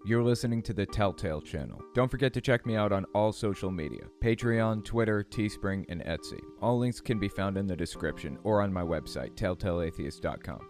You're listening to the Telltale channel. Don't forget to check me out on all social media: Patreon, Twitter, Teespring, and Etsy. All links can be found in the description or on my website, telltaleatheist.com.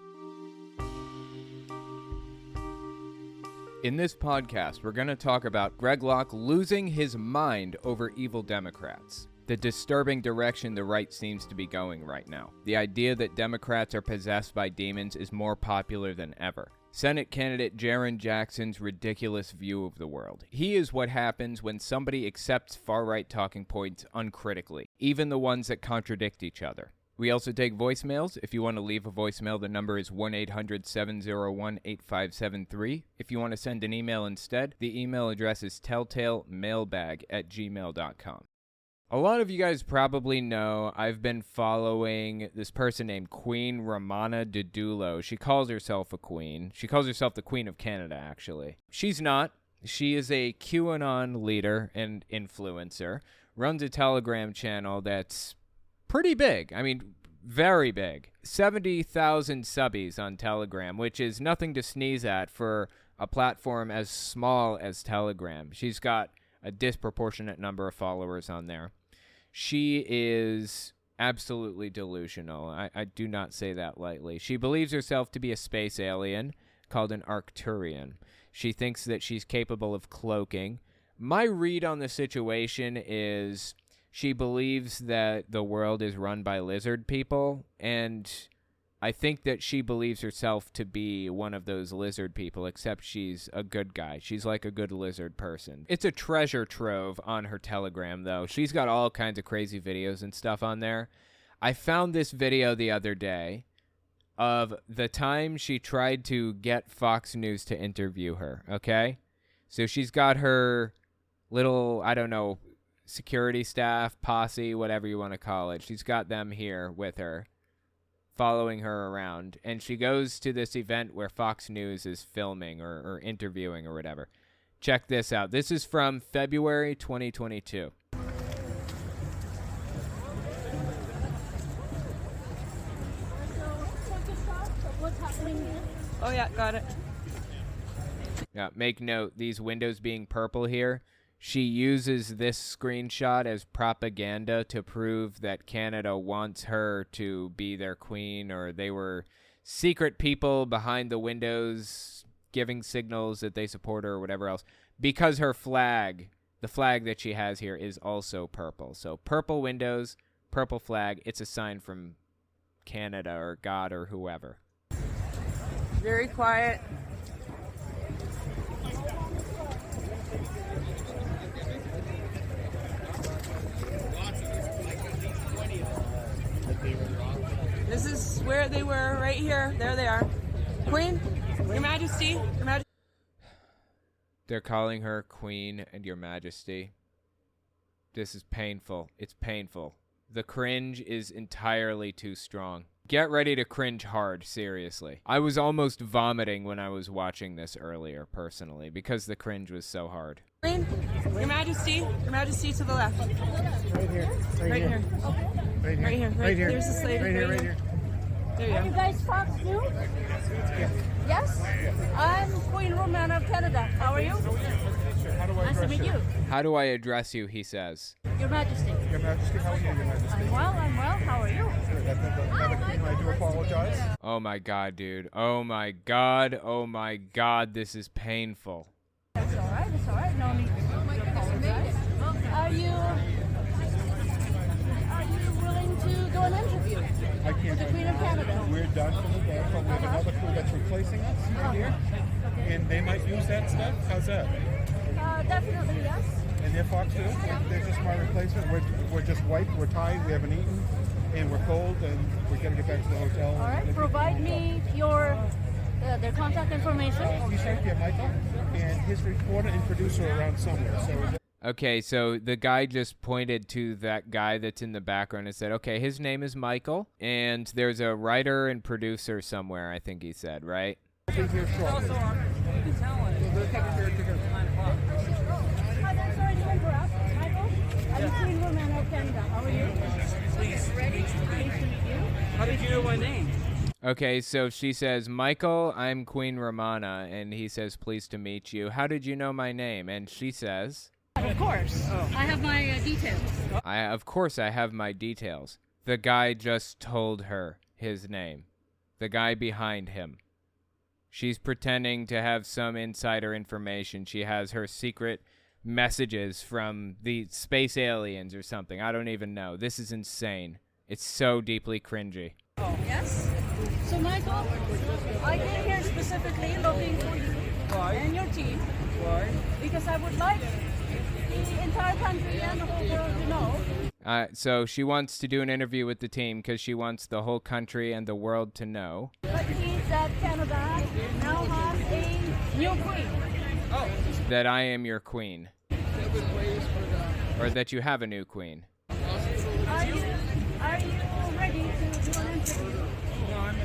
In this podcast, we're going to talk about Greg Locke losing his mind over evil Democrats. The disturbing direction the right seems to be going right now. The idea that Democrats are possessed by demons is more popular than ever. Senate candidate Jaron Jackson's ridiculous view of the world. He is what happens when somebody accepts far-right talking points uncritically, even the ones that contradict each other. We also take voicemails. If you want to leave a voicemail, the number is 1-800-701-8573. If you want to send an email instead, the email address is telltalemailbag@gmail.com. A lot of you guys probably know I've been following this person named Queen Ramana Didulo. She calls herself a queen. She calls herself the Queen of Canada, actually. She's not. She is a QAnon leader and influencer. Runs a Telegram channel that's pretty big. I mean, very big. 70,000 subbies on Telegram, which is nothing to sneeze at for a platform as small as Telegram. She's got a disproportionate number of followers on there. She is absolutely delusional. I do not say that lightly. She believes herself to be a space alien called an Arcturian. She thinks that she's capable of cloaking. My read on the situation is she believes that the world is run by lizard people, and I think that she believes herself to be one of those lizard people, except she's a good guy. She's like a good lizard person. It's a treasure trove on her Telegram, though. She's got all kinds of crazy videos and stuff on there. I found this video the other day of the time she tried to get Fox News to interview her, okay? So she's got her little, I don't know, security staff, posse, whatever you want to call it. She's got them here with her, following her around, and she goes to this event where Fox News is filming or interviewing or whatever. Check this out. This is from February 2022. Oh yeah, got it. Yeah, make note, these windows being purple here, she uses this screenshot as propaganda to prove that Canada wants her to be their queen, or they were secret people behind the windows giving signals that they support her or whatever else, because her flag, the flag that she has here, is also purple. So purple windows, purple flag, it's a sign from Canada or God or whoever. Very quiet. This is where they were, right here. There they are. Queen, Your Majesty, Your Majesty. They're calling her Queen and Your Majesty. This is painful. It's painful. The cringe is entirely too strong. Get ready to cringe hard, seriously. I was almost vomiting when I was watching this earlier, personally, because the cringe was so hard. Queen, Your Majesty to the left. Right here. Right here. Right here. Right here. There's this lady. Right here. There you Are you go. guys Fox News? Yes? I'm Queen Romana of Canada. How are you? Nice to meet you. How do I address you, he says. Your Majesty. Your Majesty, how are you, Your Majesty? I'm well. How are you? I do apologize. Oh my god, dude. Oh my god. Oh my god. This is painful. It's all right. No need to apologize. Are you willing to do an interview I can't. with the Queen of Canada? We're done for the day, but we have another crew that's replacing us right here, and they might use that stuff. How's that? Definitely, yes. And they're Fox News. They're just my replacement. We're just wiped. We're tired. We haven't eaten, and we're cold, and we're gonna get back to the hotel. All right. Provide me their contact information. He's right here, Michael, and his reporter and producer are around somewhere. So. Okay, so the guy just pointed to that guy that's in the background and said, okay, his name is Michael, and there's a writer and producer somewhere, I think he said, right? He'll be here shortly. Hi there, sorry to interrupt. Michael, I'm Queen Romana of Canada. How are you? Please. Ready? Nice to meet you. How did you know my name? Okay, so she says, Michael, I'm Queen Romana. And he says, pleased to meet you. How did you know my name? And she says, Of course. I have my details. Of course I have my details. The guy just told her his name. The guy behind him. She's pretending to have some insider information. She has her secret messages from the space aliens or something. I don't even know. This is insane. It's so deeply cringy. Oh, yes? So, Michael, I came here specifically looking for you and your team. Why? Because I would like the entire country and the whole world to know. So she wants to do an interview with the team because she wants the whole country and the world to know. But means that Canada now has a new queen. Oh. That I am your queen. Or that you have a new queen. Are you ready to do an interview? No, I'm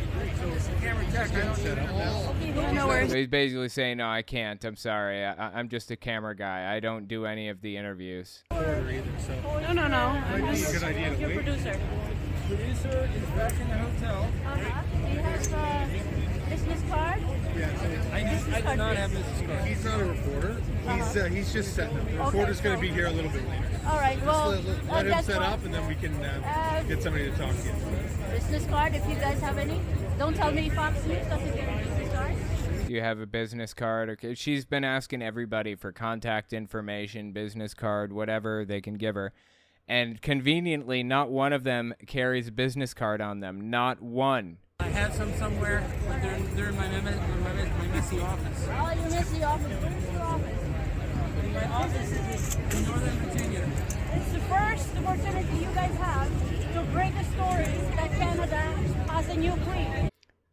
camera check. I don't set up now. Okay, no worries. So he's basically saying, no, I can't. I'm sorry. I'm just a camera guy. I don't do any of the interviews. No. I'm Might be a just good idea to your wait. producer. Producer is back in the hotel. Do you have a business card? I do not have Mrs. Carter. He's not a reporter. He's just setting up. The reporter's going to be here a little bit later. All right, well, Let him that's set fine. up, and then we can get somebody to talk to you. Business card, if you guys have any. Don't tell me Fox News doesn't get a business card. Do you have a business card? Okay. She's been asking everybody for contact information, business card, whatever they can give her. And conveniently, not one of them carries a business card on them. Not one. I had some somewhere, but they're in my messy office. Oh, you missed the office. Where's your office? My office is in Northern Virginia. It's the first opportunity you guys have to break a story that Canada has a new queen.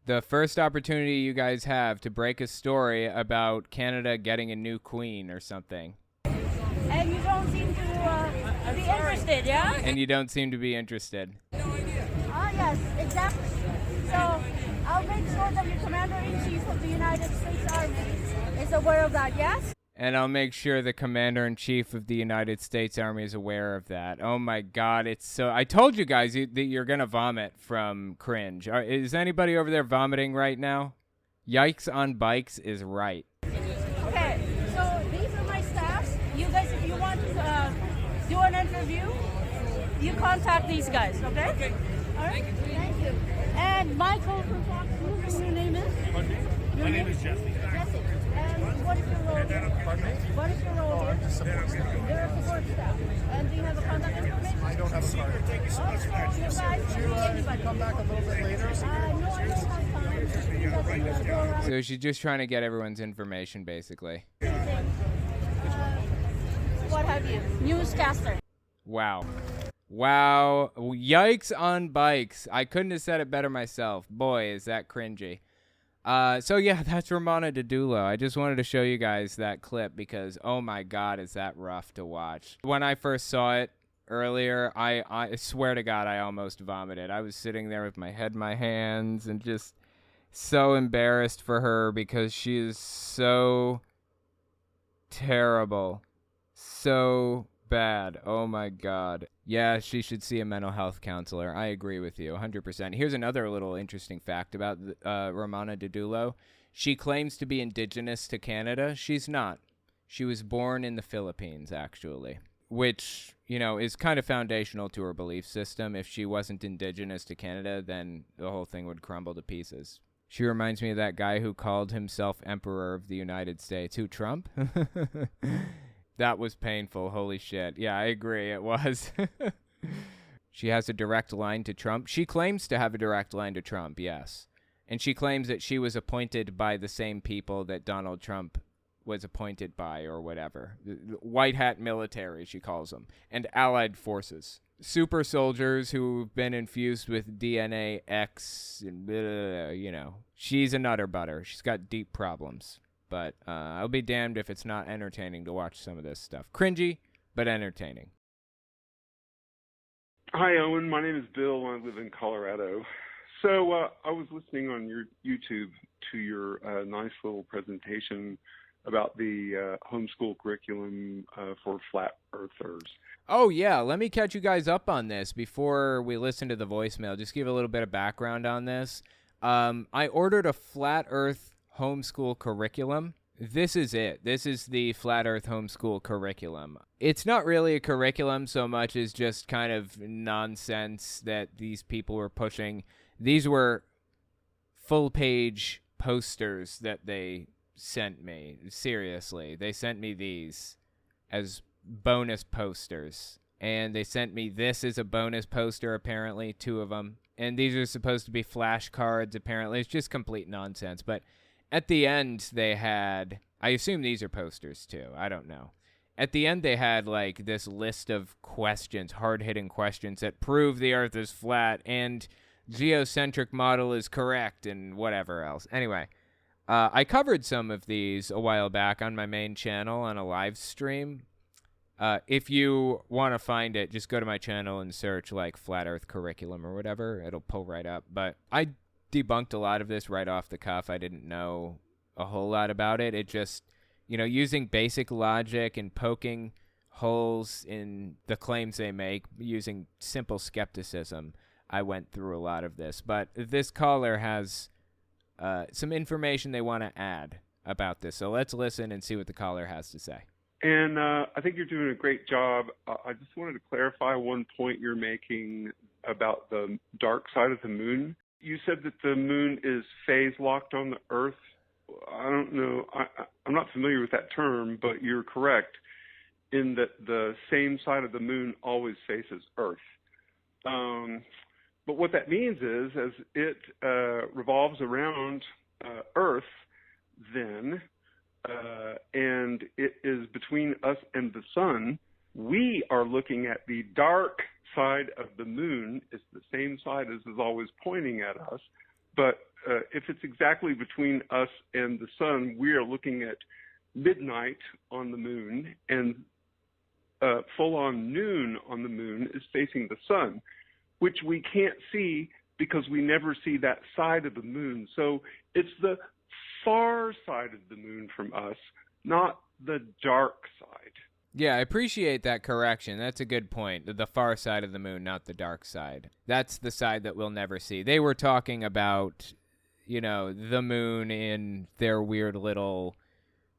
The first opportunity you guys have to break a story about Canada getting a new queen or something. And you don't seem to be interested, yeah? And you don't seem to be interested. Ah, yes, exactly. So I'll make sure that your Commander-in-Chief of the United States Army is aware of that, yes? And I'll make sure the Commander-in-Chief of the United States Army is aware of that. Oh my God, it's so... I told you guys that you're going to vomit from cringe. Is anybody over there vomiting right now? Yikes on Bikes is right. Okay, so these are my staffs. You guys, if you want to do an interview, you contact these guys, okay? Okay. All right, thank you. And Michael from Fox News, and your name is? My name is Jesse. Jesse. And what is your role? Pardon me? What is your role? I'm just support staff. You're a support staff. And do you have a contact information? I don't have a card. Also, you guys can be anybody. Come back a little bit later. No, I don't have time. Because go around So she's just trying to get everyone's information, basically. what have you? Newscaster. Wow. Wow. Yikes on Bikes. I couldn't have said it better myself. Boy, is that cringy. So yeah, that's Romana Didulo. I just wanted to show you guys that clip because, oh my God, is that rough to watch. When I first saw it earlier, I swear to God, I almost vomited. I was sitting there with my head in my hands and just so embarrassed for her because she is so terrible. So bad. Oh my God. Yeah, she should see a mental health counselor. I agree with you 100%. Here's another little interesting fact about Romana Didulo. She claims to be indigenous to Canada. She's not. She was born in the Philippines, actually, which, you know, is kind of foundational to her belief system. If she wasn't indigenous to Canada, then the whole thing would crumble to pieces. She reminds me of that guy who called himself Emperor of the United States. Who, Trump? That was painful. Holy shit. Yeah, I agree. It was. She has a direct line to Trump. She claims to have a direct line to Trump, yes. And she claims that she was appointed by the same people that Donald Trump was appointed by or whatever. The white hat military, she calls them. And allied forces. Super soldiers who've been infused with DNA X, and you know. She's a nutter butter. She's got deep problems. But I'll be damned if it's not entertaining to watch some of this stuff. Cringy, but entertaining. Hi, Owen. My name is Bill. I live in Colorado. So I was listening on your YouTube to your nice little presentation about the homeschool curriculum for flat earthers. Oh, yeah. Let me catch you guys up on this before we listen to the voicemail. Just give a little bit of background on this. I ordered a Flat Earth homeschool curriculum. This is it. This is the Flat Earth homeschool curriculum. It's not really a curriculum so much as just kind of nonsense that these people were pushing. These were full-page posters that they sent me. Seriously, they sent me these as bonus posters. And they sent me this as a bonus poster, apparently, 2 of them. And these are supposed to be flashcards, apparently. It's just complete nonsense. But at the end, they had... I assume these are posters, too. I don't know. At the end, they had, like, this list of questions, hard-hitting questions that prove the Earth is flat and geocentric model is correct and whatever else. Anyway, I covered some of these a while back on my main channel on a live stream. If you want to find it, just go to my channel and search, like, Flat Earth Curriculum or whatever. It'll pull right up. But I debunked a lot of this right off the cuff. I didn't know a whole lot about it. It just, using basic logic and poking holes in the claims they make, using simple skepticism, I went through a lot of this. But this caller has some information they want to add about this. So let's listen and see what the caller has to say. And I think you're doing a great job. I just wanted to clarify one point you're making about the dark side of the moon. You said that the moon is phase locked on the Earth. I don't know. I'm not familiar with that term, but you're correct in that the same side of the moon always faces Earth. But what that means is, as it revolves around Earth, then, and it is between us and the sun, we are looking at the dark side of the moon. It's the same side as is always pointing at us, but if it's exactly between us and the sun, we are looking at midnight on the moon, and full-on noon on the moon is facing the sun, which we can't see because we never see that side of the moon. So it's the far side of the moon from us, not the dark side. Yeah, I appreciate that correction. That's a good point. The far side of the moon, not the dark side. That's the side that we'll never see. They were talking about, the moon in their weird little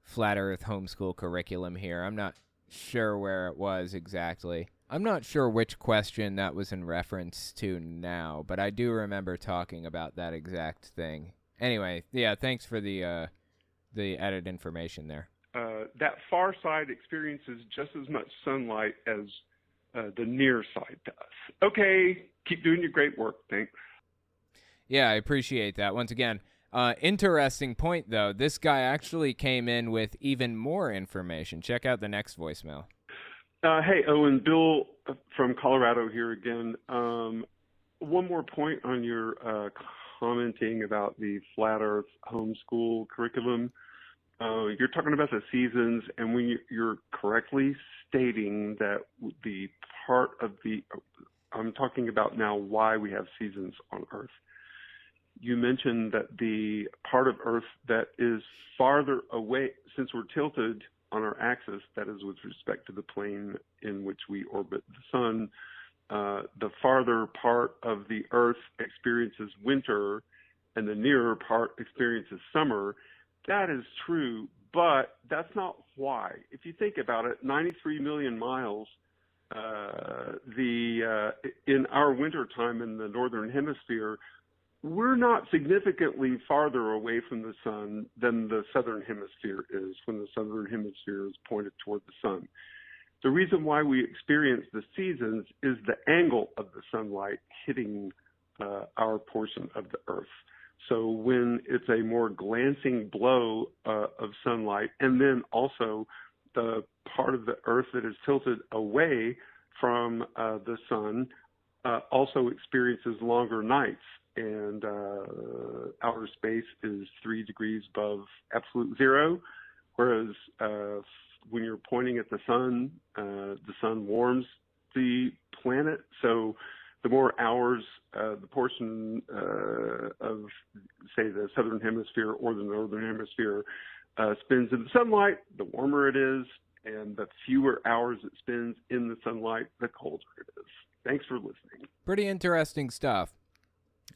Flat Earth homeschool curriculum here. I'm not sure where it was exactly. I'm not sure which question that was in reference to now, but I do remember talking about that exact thing. Anyway, yeah, thanks for the added information there. That far side experiences just as much sunlight as the near side does. Okay, keep doing your great work. Thanks. Yeah, I appreciate that. Once again, interesting point, though. This guy actually came in with even more information. Check out the next voicemail. Hey, Owen, Bill from Colorado here again. One more point on your commenting about the Flat Earth homeschool curriculum. You're talking about the seasons, and when you're correctly stating that the part of I'm talking about now why we have seasons on Earth. You mentioned that the part of Earth that is farther away, since we're tilted on our axis, that is with respect to the plane in which we orbit the sun, the farther part of the Earth experiences winter and the nearer part experiences summer. That is true, but that's not why. If you think about it, 93 million miles, in our winter time in the northern hemisphere, we're not significantly farther away from the sun than the southern hemisphere is when the southern hemisphere is pointed toward the sun. The reason why we experience the seasons is the angle of the sunlight hitting our portion of the Earth. So when it's a more glancing blow of sunlight, and then also the part of the Earth that is tilted away from the sun also experiences longer nights. And outer space is 3 degrees above absolute zero, whereas when you're pointing at the sun warms the planet. So the more hours the portion of, say, the southern hemisphere or the northern hemisphere spends in the sunlight, the warmer it is, and the fewer hours it spends in the sunlight, the colder it is. Thanks for listening. Pretty interesting stuff.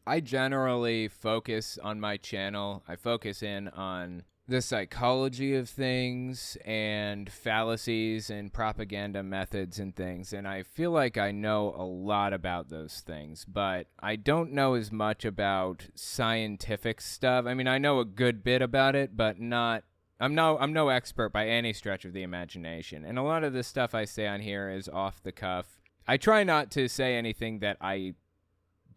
I generally focus on my channel. I focus in on the psychology of things and fallacies and propaganda methods and things. And I feel like I know a lot about those things, but I don't know as much about scientific stuff. I mean, I know a good bit about it, but I'm no expert by any stretch of the imagination. And a lot of the stuff I say on here is off the cuff. I try not to say anything that I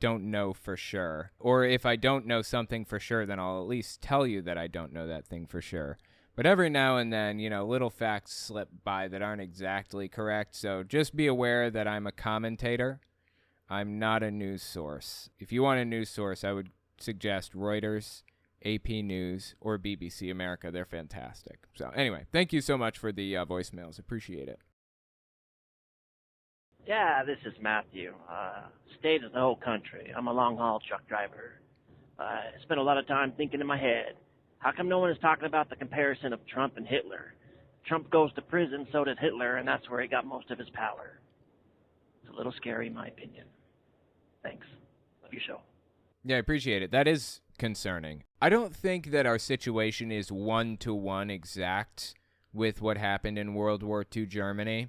don't know for sure. Or if I don't know something for sure, then I'll at least tell you that I don't know that thing for sure. But every now and then, little facts slip by that aren't exactly correct. So just be aware that I'm a commentator. I'm not a news source. If you want a news source, I would suggest Reuters, AP News, or BBC America. They're fantastic. So anyway, thank you so much for the voicemails. Appreciate it. Yeah, this is Matthew. State of the whole country. I'm a long-haul truck driver. I spent a lot of time thinking in my head, how come no one is talking about the comparison of Trump and Hitler? Trump goes to prison, so did Hitler, and that's where he got most of his power. It's a little scary, in my opinion. Thanks. Love your show. Yeah, I appreciate it. That is concerning. I don't think that our situation is one-to-one exact with what happened in World War II Germany.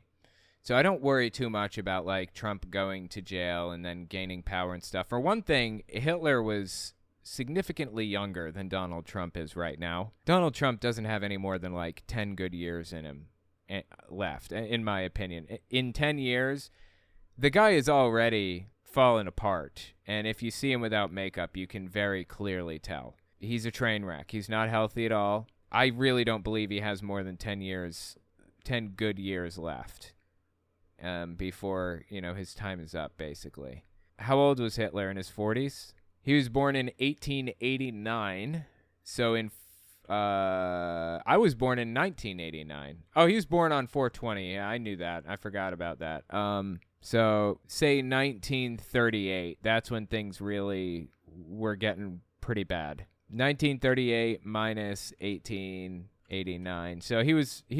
So I don't worry too much about, Trump going to jail and then gaining power and stuff. For one thing, Hitler was significantly younger than Donald Trump is right now. Donald Trump doesn't have any more than, 10 good years in him left, in my opinion. In 10 years, the guy is already fallen apart. And if you see him without makeup, you can very clearly tell. He's a train wreck. He's not healthy at all. I really don't believe he has more than 10 good years left. Before, his time is up, basically. How old was Hitler? In his 40s? He was born in 1889. So I was born in 1989. Oh, he was born on 4/20. Yeah, I knew that. I forgot about that. So say 1938. That's when things really were getting pretty bad. 1938 minus 1889. So he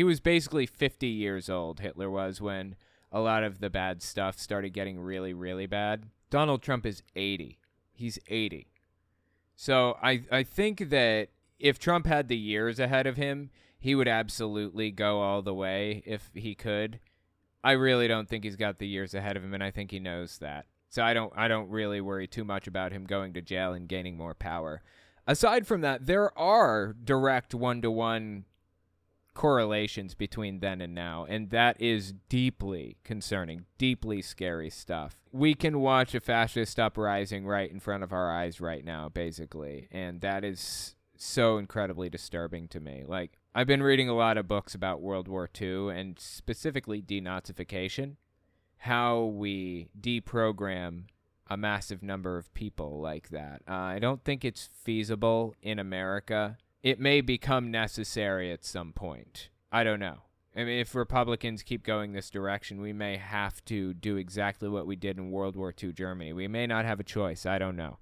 was basically 50 years old, Hitler was, when a lot of the bad stuff started getting really, really bad. Donald Trump is 80. He's 80. So I think that if Trump had the years ahead of him, he would absolutely go all the way if he could. I really don't think he's got the years ahead of him, and I think he knows that. So I don't really worry too much about him going to jail and gaining more power. Aside from that, there are direct one-to-one correlations between then and now, and that is deeply concerning, deeply scary stuff. We can watch a fascist uprising right in front of our eyes right now, basically, and that is so incredibly disturbing to me. I've been reading a lot of books about World War II and specifically denazification, how we deprogram a massive number of people like that. I don't think it's feasible in America. It may become necessary at some point. I don't know. I mean, if Republicans keep going this direction, we may have to do exactly what we did in World War II Germany. We may not have a choice. I don't know.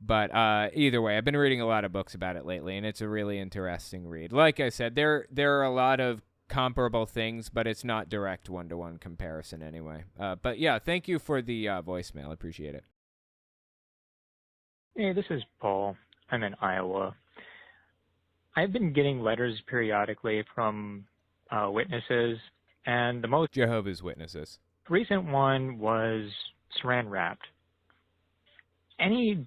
But either way, I've been reading a lot of books about it lately, and it's a really interesting read. Like I said, there are a lot of comparable things, but it's not direct one-to-one comparison anyway. But yeah, thank you for the voicemail. I appreciate it. Hey, this is Paul. I'm in Iowa. I've been getting letters periodically from witnesses, and the most Jehovah's Witnesses. recent one was saran wrapped. Any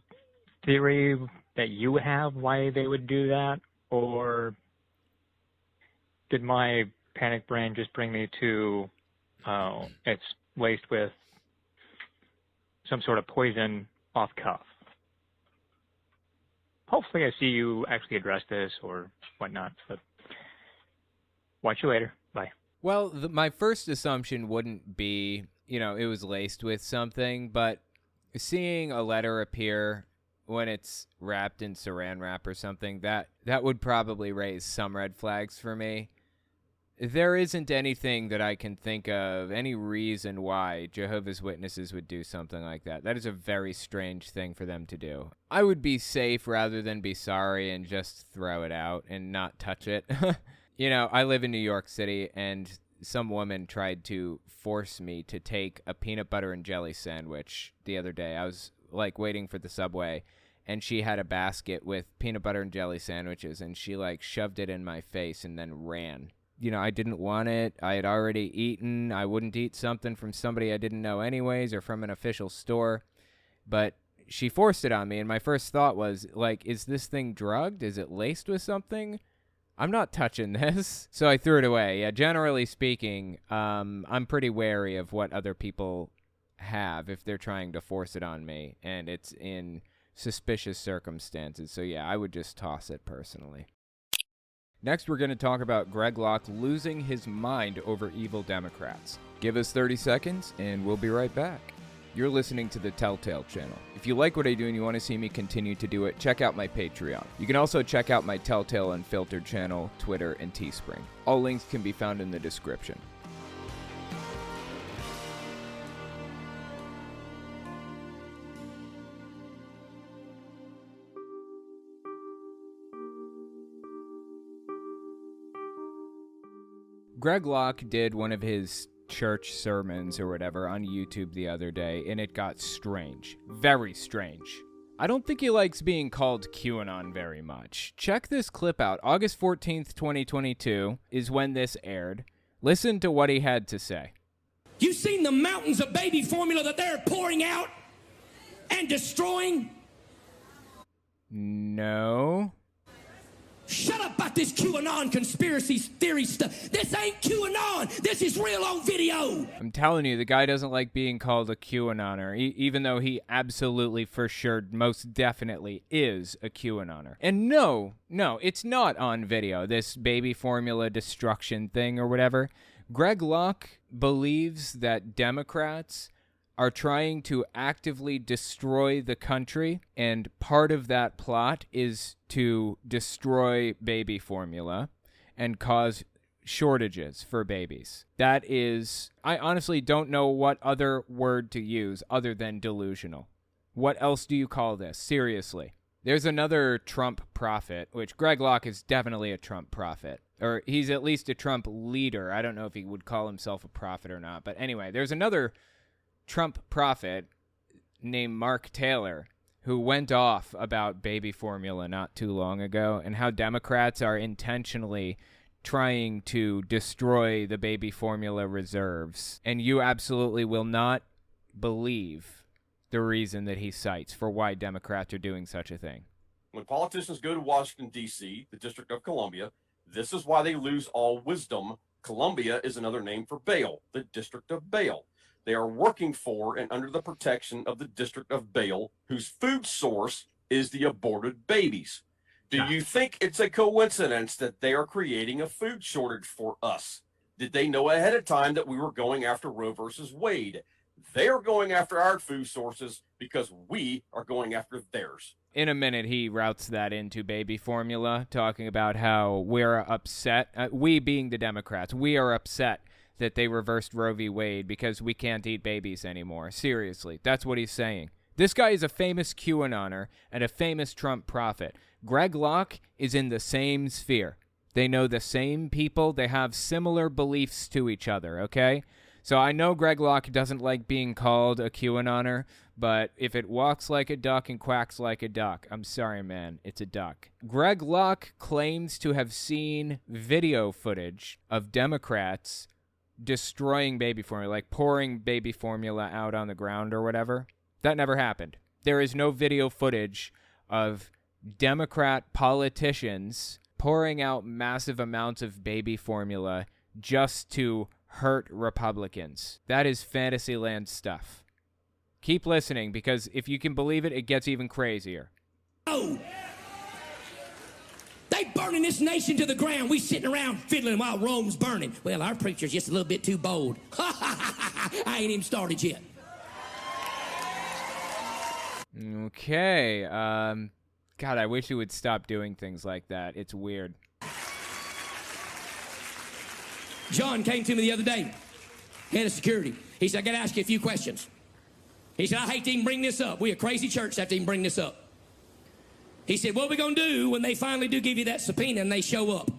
theory that you have why they would do that, or did my panic brain just bring me to it's laced with some sort of poison off cuff? Hopefully I see you actually address this or whatnot, but watch you later. Bye. Well, my first assumption wouldn't be, it was laced with something, but seeing a letter appear when it's wrapped in saran wrap or something, that would probably raise some red flags for me. There isn't anything that I can think of, any reason why Jehovah's Witnesses would do something like that. That is a very strange thing for them to do. I would be safe rather than be sorry and just throw it out and not touch it. I live in New York City, and some woman tried to force me to take a peanut butter and jelly sandwich the other day. I was like waiting for the subway, and she had a basket with peanut butter and jelly sandwiches, and she like shoved it in my face and then ran. You know, I didn't want it. I had already eaten. I wouldn't eat something from somebody I didn't know anyways, or from an official store. But she forced it on me, and my first thought was, like, is this thing drugged? Is it laced with something? I'm not touching this. So I threw it away. Yeah, generally speaking, I'm pretty wary of what other people have if they're trying to force it on me, and it's in suspicious circumstances. So yeah, I would just toss it personally. Next, we're going to talk about Greg Locke losing his mind over evil Democrats. Give us 30 seconds, and we'll be right back. You're listening to the Telltale channel. If you like what I do and you want to see me continue to do it, check out my Patreon. You can also check out my Telltale Unfiltered channel, Twitter, and Teespring. All links can be found in the description. Greg Locke did one of his church sermons or whatever on YouTube the other day, and it got strange. Very strange. I don't think he likes being called QAnon very much. Check this clip out. August 14th, 2022 is when this aired. Listen to what he had to say. You've seen the mountains of baby formula that they're pouring out and destroying? No. Shut up about this QAnon conspiracy theory stuff. This ain't QAnon. This is real on video. I'm telling you, the guy doesn't like being called a QAnoner, even though he absolutely, for sure, most definitely is a QAnoner. And no, it's not on video, this baby formula destruction thing or whatever. Greg Locke believes that Democrats are trying to actively destroy the country, and part of that plot is to destroy baby formula and cause shortages for babies. That is, I honestly don't know what other word to use other than delusional. What else do you call this? Seriously. There's another Trump prophet, which Greg Locke is definitely a Trump prophet. Or he's at least a Trump leader. I don't know if he would call himself a prophet or not. But anyway, there's another Trump prophet named Mark Taylor who went off about baby formula not too long ago and how Democrats are intentionally trying to destroy the baby formula reserves. And you absolutely will not believe the reason that he cites for why Democrats are doing such a thing. When politicians go to Washington, D.C., the District of Columbia, this is why they lose all wisdom. Columbia is another name for Baal, the District of Baal. They are working for and under the protection of the District of Baal, whose food source is the aborted babies. Do you think it's a coincidence that they are creating a food shortage for us? Did they know ahead of time that we were going after Roe versus Wade? They are going after our food sources because we are going after theirs. In a minute, he routes that into baby formula, talking about how we're upset, we being the Democrats, we are upset that they reversed Roe v. Wade because we can't eat babies anymore. Seriously, that's what he's saying. This guy is a famous QAnoner and a famous Trump prophet. Greg Locke is in the same sphere. They know the same people. They have similar beliefs to each other, okay? So I know Greg Locke doesn't like being called a QAnoner, but if it walks like a duck and quacks like a duck, I'm sorry, man, it's a duck. Greg Locke claims to have seen video footage of Democrats destroying baby formula, like pouring baby formula out on the ground or whatever. That never happened. There is no video footage of Democrat politicians pouring out massive amounts of baby formula just to hurt Republicans. That is Fantasyland stuff. Keep listening, because if you can believe it, it gets even crazier. Oh! They burning this nation to the ground. We sitting around fiddling while Rome's burning. Well, our preacher's just a little bit too bold. I ain't even started yet. Okay. God, I wish he would stop doing things like that. It's weird. John came to me the other day, head of security. He said, I got to ask you a few questions. He said, I hate to even bring this up. We're a crazy church to have to even bring this up. He said, what are we going to do when they finally do give you that subpoena and they show up?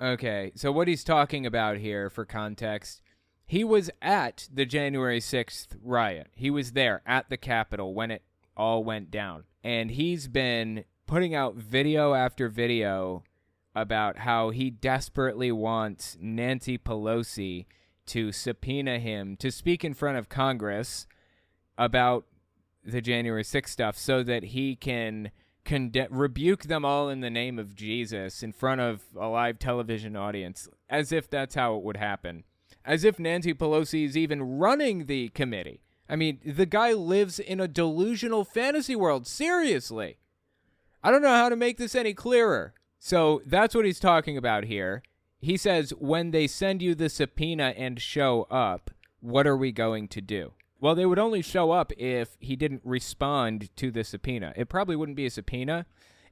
Okay, so what he's talking about here, for context, He was at the January 6th riot. He was there at the Capitol when it all went down. And he's been putting out video after video about how he desperately wants Nancy Pelosi to subpoena him to speak in front of Congress about the January 6th stuff so that he can rebuke them all in the name of Jesus in front of a live television audience, as if that's how it would happen. As if Nancy Pelosi is even running the committee. I mean, the guy lives in a delusional fantasy world. Seriously. I don't know how to make this any clearer. So that's what he's talking about here. He says, when they send you the subpoena and show up, what are we going to do? Well, they would only show up if he didn't respond to the subpoena. It probably wouldn't be a subpoena.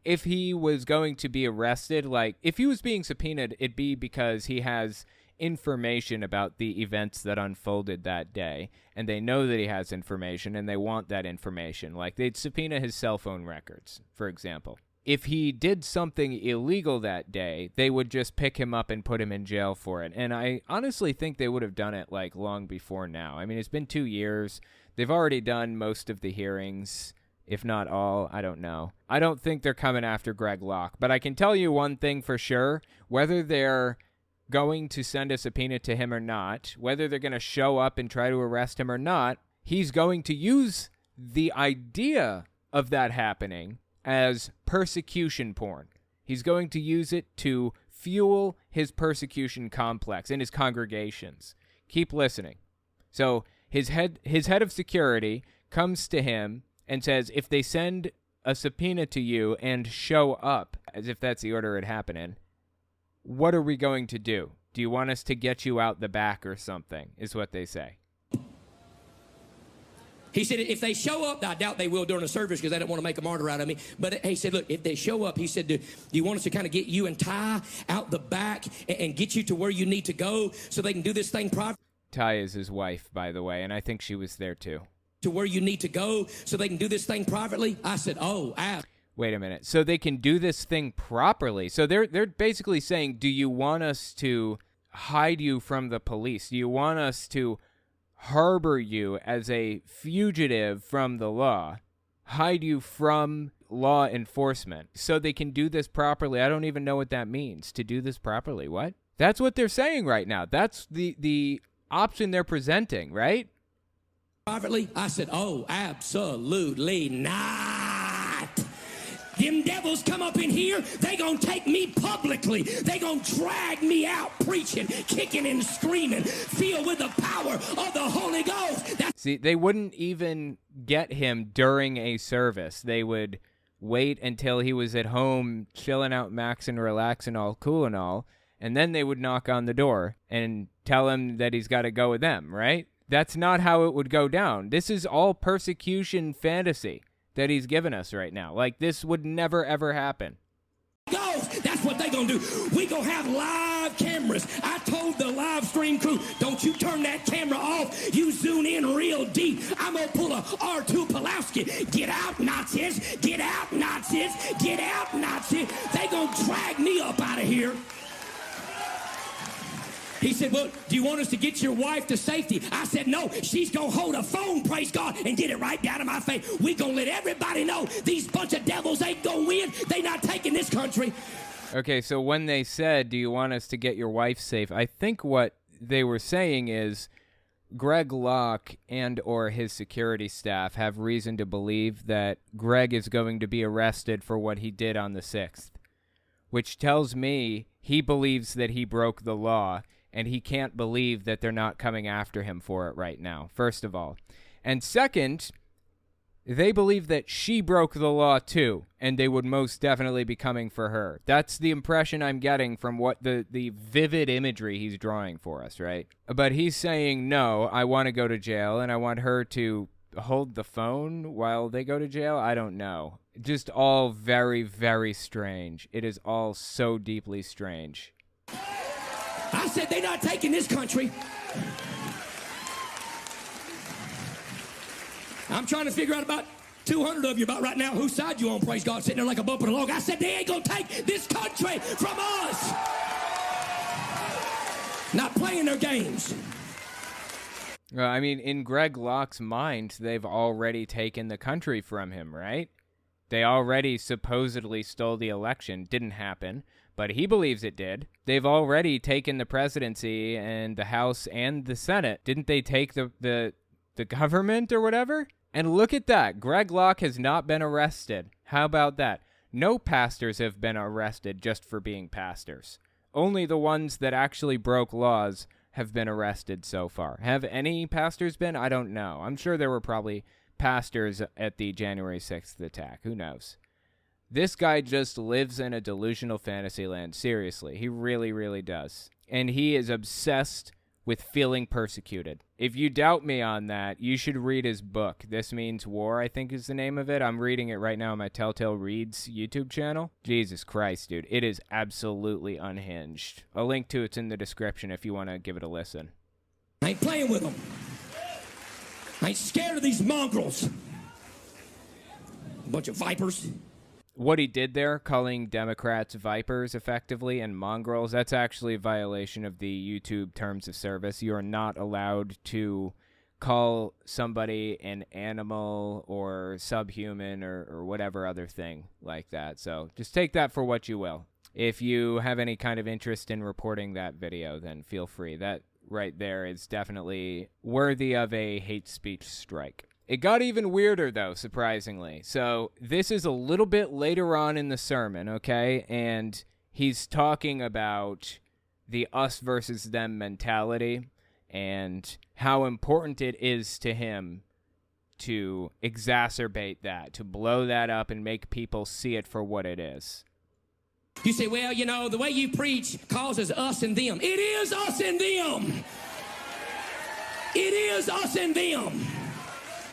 If he was going to be arrested, like, if he was being subpoenaed, it'd be because he has information about the events that unfolded that day, and they know that he has information, and they want that information. Like, they'd subpoena his cell phone records, for example. If he did something illegal that day, they would just pick him up and put him in jail for it. And I honestly think they would have done it, like, long before now. I mean, it's been 2 years. They've already done most of the hearings, if not all. I don't know. I don't think they're coming after Greg Locke. But I can tell you one thing for sure. Whether they're going to send a subpoena to him or not, whether they're going to show up and try to arrest him or not, he's going to use the idea of that happening as persecution porn. He's going to use it to fuel his persecution complex in his congregations. Keep listening. So his head of security comes to him and says, if they send a subpoena to you and show up, as if that's the order it happened in, what are we going to do? Do you want us to get you out the back or something, is what they say. He said, if they show up, I doubt they will during the service because they don't want to make a martyr out of me. But he said, look, if they show up, he said, do you want us to kind of get you and Ty out the back and get you to where you need to go so they can do this thing privately? Ty is his wife, by the way, and I think she was there too. To where you need to go so they can do this thing privately? I said, Wait a minute. So they can do this thing properly. So they're basically saying, do you want us to hide you from the police? Do you want us to harbor you as a fugitive from the law, hide you from law enforcement so they can do this properly? I don't even know what that means, to do this properly. What? That's what they're saying right now. That's the option they're presenting, right? Privately? I said, absolutely not. Them devils come up in here, they gonna take me publicly. They gonna drag me out preaching, kicking and screaming, filled with the power of the Holy Ghost. See, they wouldn't even get him during a service. They would wait until he was at home chilling out, maxing, relaxing, all cool and all, and then they would knock on the door and tell him that he's got to go with them, right? That's not how it would go down. This is all persecution fantasy that he's given us right now. Like, this would never, ever happen. That's what they gonna do. We gonna have live cameras. I told the live stream crew, don't you turn that camera off. You zoom in real deep. I'm gonna pull a R2 Pulowski. Get out, Nazis. Get out, Nazis. Get out, Nazis. They gonna drag me up out of here. He said, well, do you want us to get your wife to safety? I said, no, she's going to hold a phone, praise God, and get it right down in my face. We're going to let everybody know these bunch of devils ain't going to win. They not taking this country. Okay, so when they said, do you want us to get your wife safe, I think what they were saying is Greg Locke and or his security staff have reason to believe that Greg is going to be arrested for what he did on the 6th, which tells me he believes that he broke the law, and he can't believe that they're not coming after him for it right now, first of all. And second, they believe that she broke the law too, and they would most definitely be coming for her. That's the impression I'm getting from what the vivid imagery he's drawing for us, right? But he's saying, no, I want to go to jail, and I want her to hold the phone while they go to jail. I don't know. Just all very, very strange. It is all so deeply strange. I said they're not taking this country. I'm trying to figure out about 200 of you about right now whose side you on, praise God, sitting there like a bump in a log. I said they ain't gonna take this country from us. Not playing their games. I mean, in Greg Locke's mind, they've already taken the country from him, right? They already supposedly stole the election. Didn't happen, but he believes it did. They've already taken the presidency and the House and the Senate. Didn't they take the government or whatever? And look at that. Greg Locke has not been arrested. How about that? No pastors have been arrested just for being pastors. Only the ones that actually broke laws have been arrested so far. Have any pastors been? I don't know. I'm sure there were probably pastors at the January 6th attack. Who knows? This guy just lives in a delusional fantasy land. Seriously. He really, really does. And he is obsessed with feeling persecuted. If you doubt me on that, you should read his book. This Means War, I think is the name of it. I'm reading it right now on my Telltale Reads YouTube channel. Jesus Christ, dude. It is absolutely unhinged. A link to it's in the description if you want to give it a listen. I ain't playing with them. I ain't scared of these mongrels. A bunch of vipers. What he did there, calling Democrats vipers effectively and mongrels, that's actually a violation of the YouTube terms of service. You are not allowed to call somebody an animal or subhuman or whatever other thing like that. So just take that for what you will. If you have any kind of interest in reporting that video, then feel free. That right there is definitely worthy of a hate speech strike. It got even weirder, though, surprisingly. So this is a little bit later on in the sermon, okay? And he's talking about the us versus them mentality and how important it is to him to exacerbate that, to blow that up and make people see it for what it is. You say, well, you know, the way you preach causes us and them. It is us and them. It is us and them.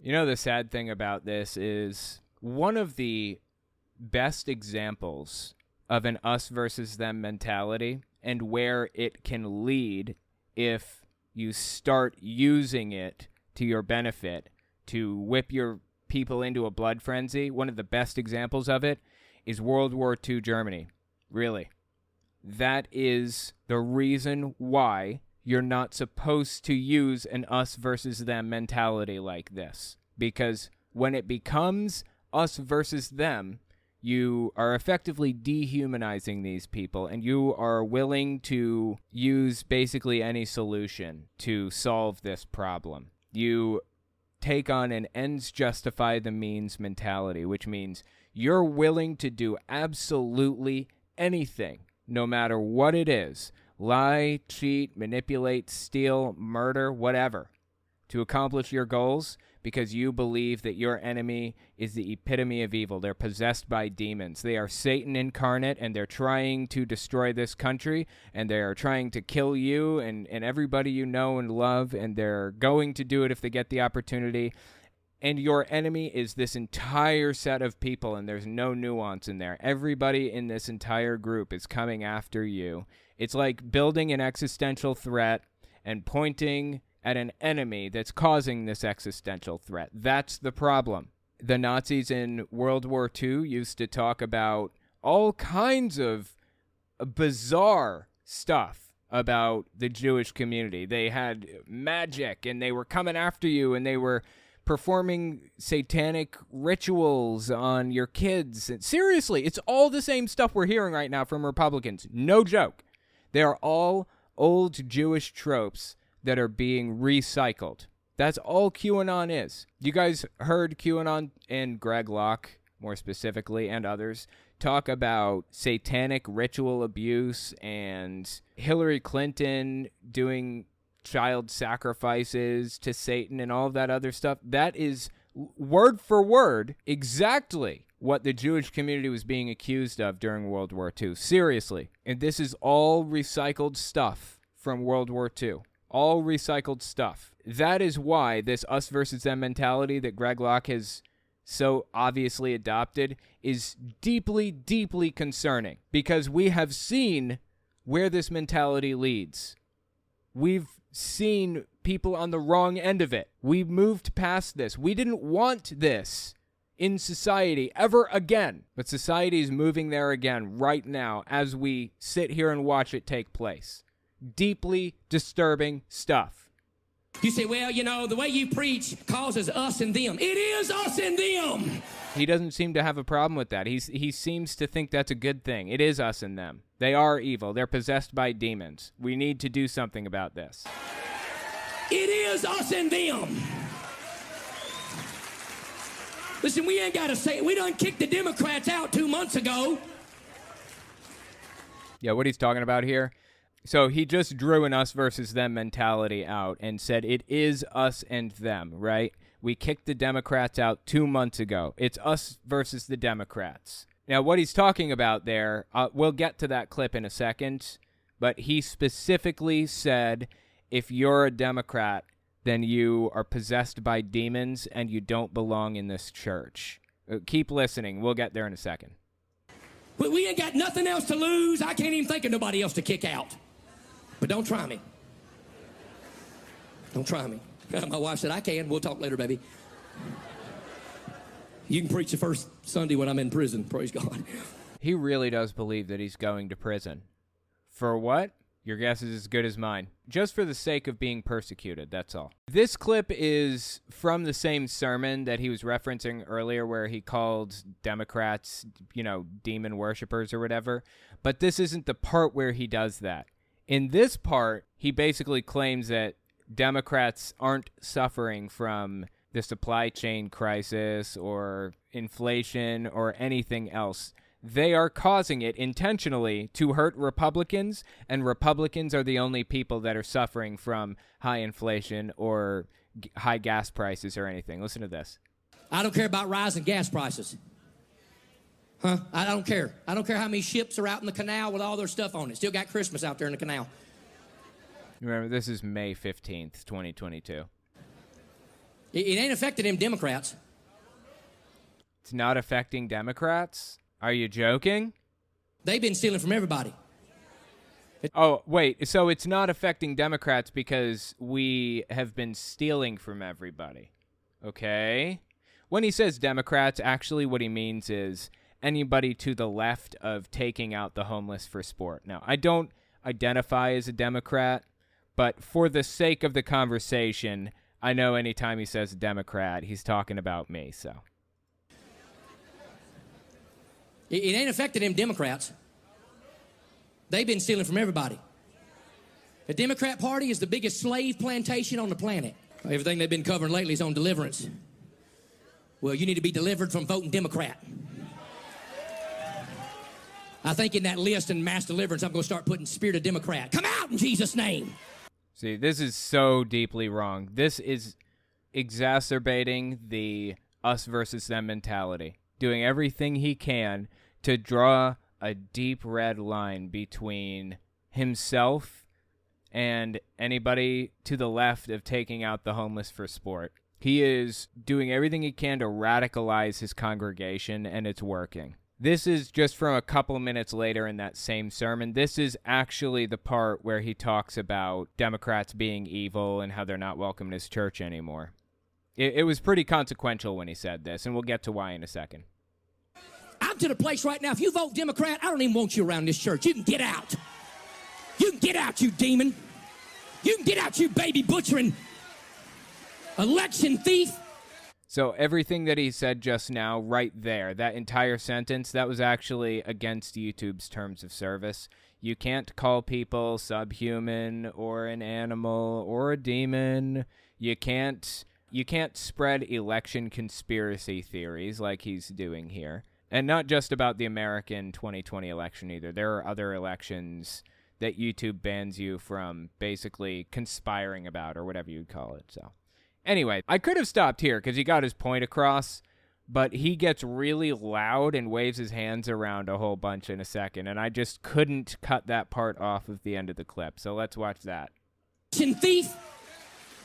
You know, the sad thing about this is one of the best examples of an us versus them mentality and where it can lead if you start using it to your benefit to whip your people into a blood frenzy. One of the best examples of it is World War II Germany. Really. That is the reason why you're not supposed to use an us versus them mentality like this. Because when it becomes us versus them, you are effectively dehumanizing these people, and you are willing to use basically any solution to solve this problem. You take on an ends justify the means mentality, which means you're willing to do absolutely anything, no matter what it is. Lie, cheat, manipulate, steal, murder, whatever, to accomplish your goals because you believe that your enemy is the epitome of evil. They're possessed by demons. They are Satan incarnate, and they're trying to destroy this country, and they're trying to kill you and everybody you know and love, and they're going to do it if they get the opportunity. And your enemy is this entire set of people, and there's no nuance in there. Everybody in this entire group is coming after you. It's like building an existential threat and pointing at an enemy that's causing this existential threat. That's the problem. The Nazis in World War II used to talk about all kinds of bizarre stuff about the Jewish community. They had magic, and they were coming after you, and they were performing satanic rituals on your kids. And seriously, it's all the same stuff we're hearing right now from Republicans. No joke. They are all old Jewish tropes that are being recycled. That's all QAnon is. You guys heard QAnon and Greg Locke, more specifically, and others, talk about satanic ritual abuse and Hillary Clinton doing child sacrifices to Satan and all of that other stuff. That is word for word exactly what the Jewish community was being accused of during World War II. Seriously. And this is all recycled stuff from World War II. All recycled stuff. That is why this us versus them mentality that Greg Locke has so obviously adopted is deeply, deeply concerning. Because we have seen where this mentality leads. We've seen people on the wrong end of it. We moved past this. We didn't want this in society ever again. But society is moving there again right now as we sit here and watch it take place. Deeply disturbing stuff. You say, well, you know, the way you preach causes us and them. It is us and them. He doesn't seem to have a problem with that. He seems to think that's a good thing. It is us and them. They are evil. They're possessed by demons. We need to do something about this. It is us and them. Listen, we ain't got to say it. We done kicked the Democrats out 2 months ago. Yeah, what he's talking about here. So he just drew an us versus them mentality out and said it is us and them, right? We kicked the Democrats out 2 months ago. It's us versus the Democrats. Now, what he's talking about there, we'll get to that clip in a second, but he specifically said if you're a Democrat, then you are possessed by demons and you don't belong in this church. Keep listening. We'll get there in a second. We ain't got nothing else to lose. I can't even think of nobody else to kick out. But don't try me. Don't try me. My wife said, I can. We'll talk later, baby. You can preach the first Sunday when I'm in prison. Praise God. He really does believe that he's going to prison. For what? Your guess is as good as mine. Just for the sake of being persecuted, that's all. This clip is from the same sermon that he was referencing earlier where he called Democrats, you know, demon worshipers or whatever. But this isn't the part where he does that. In this part, he basically claims that Democrats aren't suffering from the supply chain crisis or inflation or anything else. They are causing it intentionally to hurt Republicans, and Republicans are the only people that are suffering from high inflation or high gas prices or anything. Listen to this. I don't care about rising gas prices. Huh? I don't care. I don't care how many ships are out in the canal with all their stuff on it. Still got Christmas out there in the canal. Remember, this is May 15th, 2022. It ain't affecting them Democrats. It's not affecting Democrats? Are you joking? They've been stealing from everybody. Oh, wait. So it's not affecting Democrats because we have been stealing from everybody. Okay? When he says Democrats, actually what he means is anybody to the left of taking out the homeless for sport. Now, I don't identify as a Democrat, but for the sake of the conversation, I know anytime he says Democrat, he's talking about me, so. It ain't affecting them Democrats. They've been stealing from everybody. The Democrat Party is the biggest slave plantation on the planet. Everything they've been covering lately is on deliverance. Well, you need to be delivered from voting Democrat. I think in that list in mass deliverance, I'm going to start putting Spirit of Democrat. Come out in Jesus' name. See, this is so deeply wrong. This is exacerbating the us versus them mentality. Doing everything he can to draw a deep red line between himself and anybody to the left of taking out the homeless for sport. He is doing everything he can to radicalize his congregation, and it's working. This is just from a couple minutes later in that same sermon. This is actually the part where he talks about Democrats being evil and how they're not welcome in his church anymore. It was pretty consequential when he said this, and we'll get to why in a second. I'm to the place right now, if you vote Democrat, I don't even want you around this church. You can get out. You can get out, you demon. You can get out, you baby butchering election thief. So everything that he said just now, right there, that entire sentence, that was actually against YouTube's terms of service. You can't call people subhuman or an animal or a demon. You can't spread election conspiracy theories like he's doing here. And not just about the American 2020 election either. There are other elections that YouTube bans you from basically conspiring about or whatever you'd call it. So anyway, I could have stopped here because he got his point across, but he gets really loud and waves his hands around a whole bunch in a second, and I just couldn't cut that part off of the end of the clip. So let's watch that. Thief.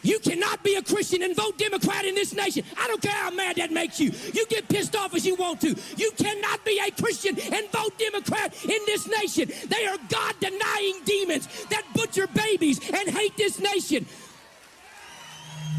You cannot be a Christian and vote Democrat in this nation. I don't care how mad that makes you. You get pissed off as you want to. You cannot be a Christian and vote Democrat in this nation. They are God-denying demons that butcher babies and hate this nation.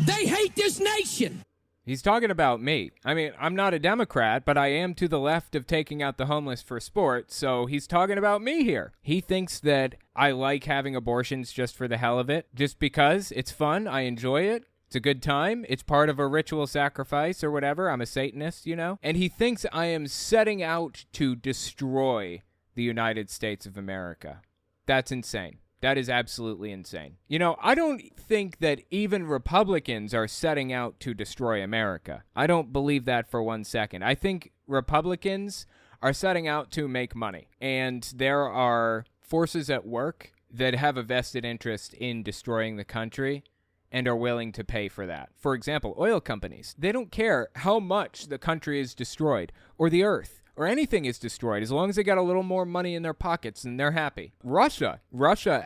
They hate this nation. He's talking about me. I mean, I'm not a Democrat, but I am to the left of taking out the homeless for sport, so he's talking about me here. He thinks that I like having abortions just for the hell of it, just because it's fun, I enjoy it. It's a good time. It's part of a ritual sacrifice or whatever. I'm a Satanist, you know? And he thinks I am setting out to destroy the United States of America. That's insane. That is absolutely insane. You know, I don't think that even Republicans are setting out to destroy America. I don't believe that for 1 second. I think Republicans are setting out to make money. And there are forces at work that have a vested interest in destroying the country and are willing to pay for that. For example, oil companies. They don't care how much the country is destroyed or the earth or anything is destroyed, as long as they got a little more money in their pockets and they're happy. Russia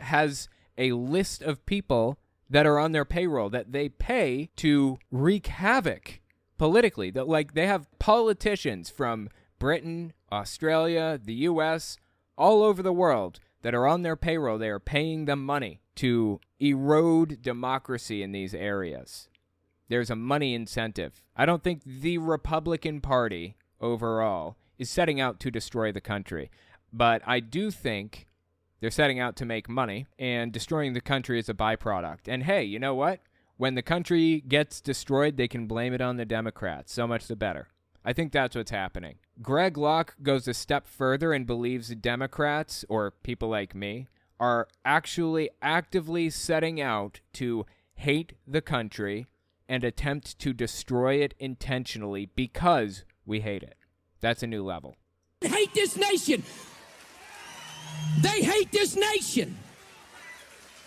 has a list of people that are on their payroll that they pay to wreak havoc politically. That, like, they have politicians from Britain, Australia, the US, all over the world that are on their payroll. They are paying them money to erode democracy in these areas. There's a money incentive. I don't think the Republican Party overall is setting out to destroy the country. But I do think they're setting out to make money, and destroying the country is a byproduct. And hey, you know what? When the country gets destroyed, they can blame it on the Democrats. So much the better. I think that's what's happening. Greg Locke goes a step further and believes Democrats, or people like me, are actually actively setting out to hate the country and attempt to destroy it intentionally because we hate it. That's a new level. They hate this nation. They hate this nation.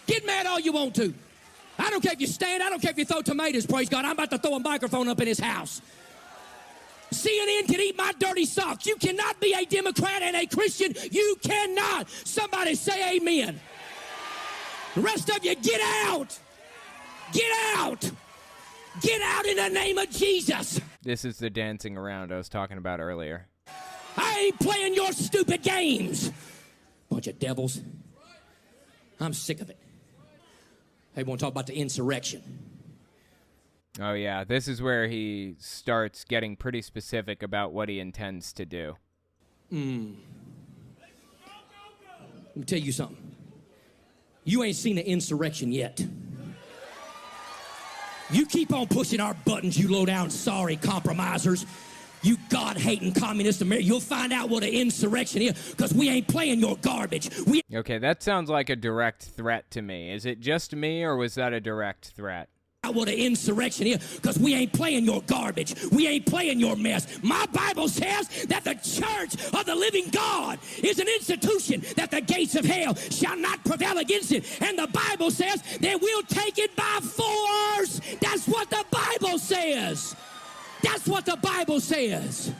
Get mad all you want to. I don't care if you stand. I don't care if you throw tomatoes, praise God. I'm about to throw a microphone up in his house. CNN can eat my dirty socks. You cannot be a Democrat and a Christian. You cannot. Somebody say amen. The rest of you, get out. Get out. Get out in the name of Jesus. This is the dancing around I was talking about earlier. I ain't playing your stupid games. Bunch of devils. I'm sick of it. Hey, want to talk about the insurrection? Oh, yeah. This is where he starts getting pretty specific about what he intends to do. Let me tell you something. You ain't seen the insurrection yet. You keep on pushing our buttons, you low-down sorry compromisers. You God-hating communist America. You'll find out what an insurrection is, because we ain't playing your garbage. Okay, that sounds like a direct threat to me. Is it just me, or was that a direct threat? What an insurrection is, because we ain't playing your garbage. We ain't playing your mess. My Bible says that the church of the living God is an institution that the gates of hell shall not prevail against it. And the Bible says that we'll take it by force. That's what the Bible says. That's what the Bible says.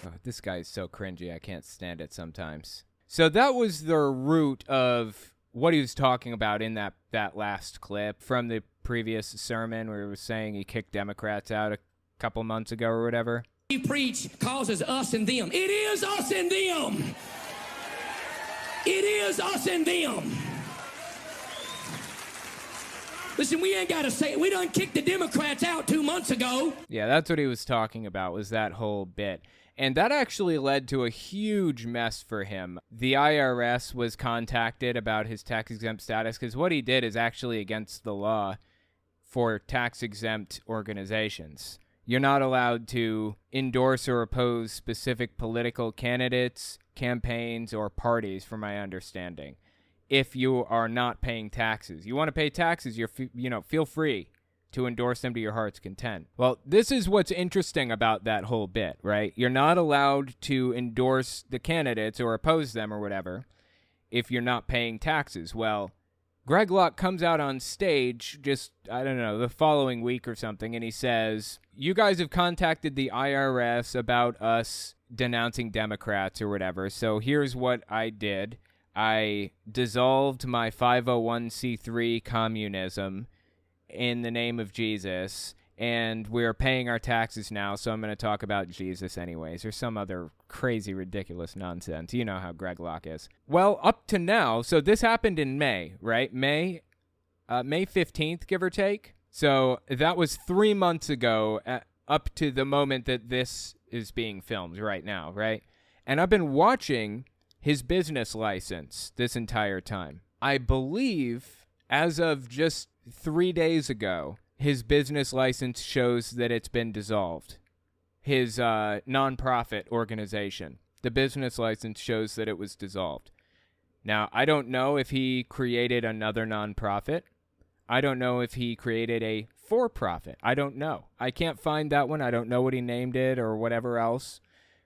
Oh, this guy is so cringy. I can't stand it sometimes. So that was the root of what he was talking about in that last clip from the previous sermon where he was saying he kicked Democrats out a couple months ago or whatever. You preach causes us and them. It is us and them. It is us and them. Listen, we ain't got to say it. We done kicked the Democrats out 2 months ago. Yeah, that's what he was talking about, was that whole bit. And that actually led to a huge mess for him. The IRS was contacted about his tax-exempt status because what he did is actually against the law for tax-exempt organizations. You're not allowed to endorse or oppose specific political candidates, campaigns, or parties, from my understanding, if you are not paying taxes. You want to pay taxes, feel free to endorse them to your heart's content. Well, this is what's interesting about that whole bit, right? You're not allowed to endorse the candidates or oppose them or whatever if you're not paying taxes. Well, Greg Locke comes out on stage just, the following week or something, and he says, you guys have contacted the IRS about us denouncing Democrats or whatever, so here's what I did. I dissolved my 501c3 communism in the name of Jesus, and we're paying our taxes now, so I'm going to talk about Jesus anyways, or some other crazy, ridiculous nonsense. You know how Greg Locke is. Well, up to now, so this happened in May, right? May 15th, give or take. So that was 3 months ago, up to the moment that this is being filmed right now, right? And I've been watching his business license this entire time. I believe as of just 3 days ago, his business license shows that it's been dissolved. His nonprofit organization, the business license shows that it was dissolved. Now, I don't know if he created another nonprofit. I don't know if he created a for-profit. I don't know. I can't find that one. I don't know what he named it or whatever else.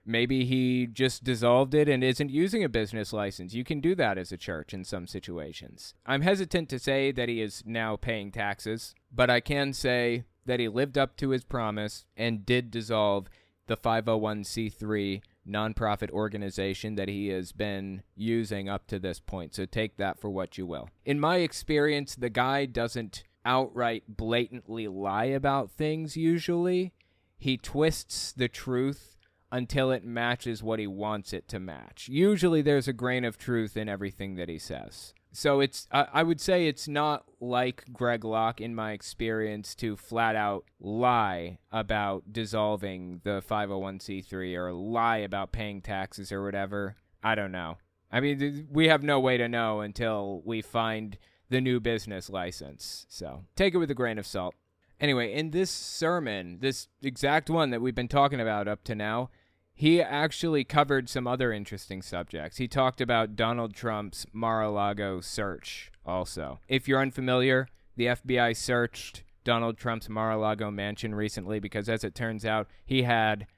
Maybe he just dissolved it and isn't using a business license. You can do that as a church in some situations. I'm hesitant to say that he is now paying taxes, but I can say that he lived up to his promise and did dissolve the 501c3 nonprofit organization that he has been using up to this point. So take that for what you will. In my experience, the guy doesn't outright blatantly lie about things usually. He twists the truth until it matches what he wants it to match. Usually there's a grain of truth in everything that he says. So I would say it's not like Greg Locke, in my experience, to flat out lie about dissolving the 501c3 or lie about paying taxes or whatever. I don't know. I mean, we have no way to know until we find the new business license. So take it with a grain of salt. Anyway, in this sermon, this exact one that we've been talking about up to now, he actually covered some other interesting subjects. He talked about Donald Trump's Mar-a-Lago search also. If you're unfamiliar, the FBI searched Donald Trump's Mar-a-Lago mansion recently because, as it turns out, he had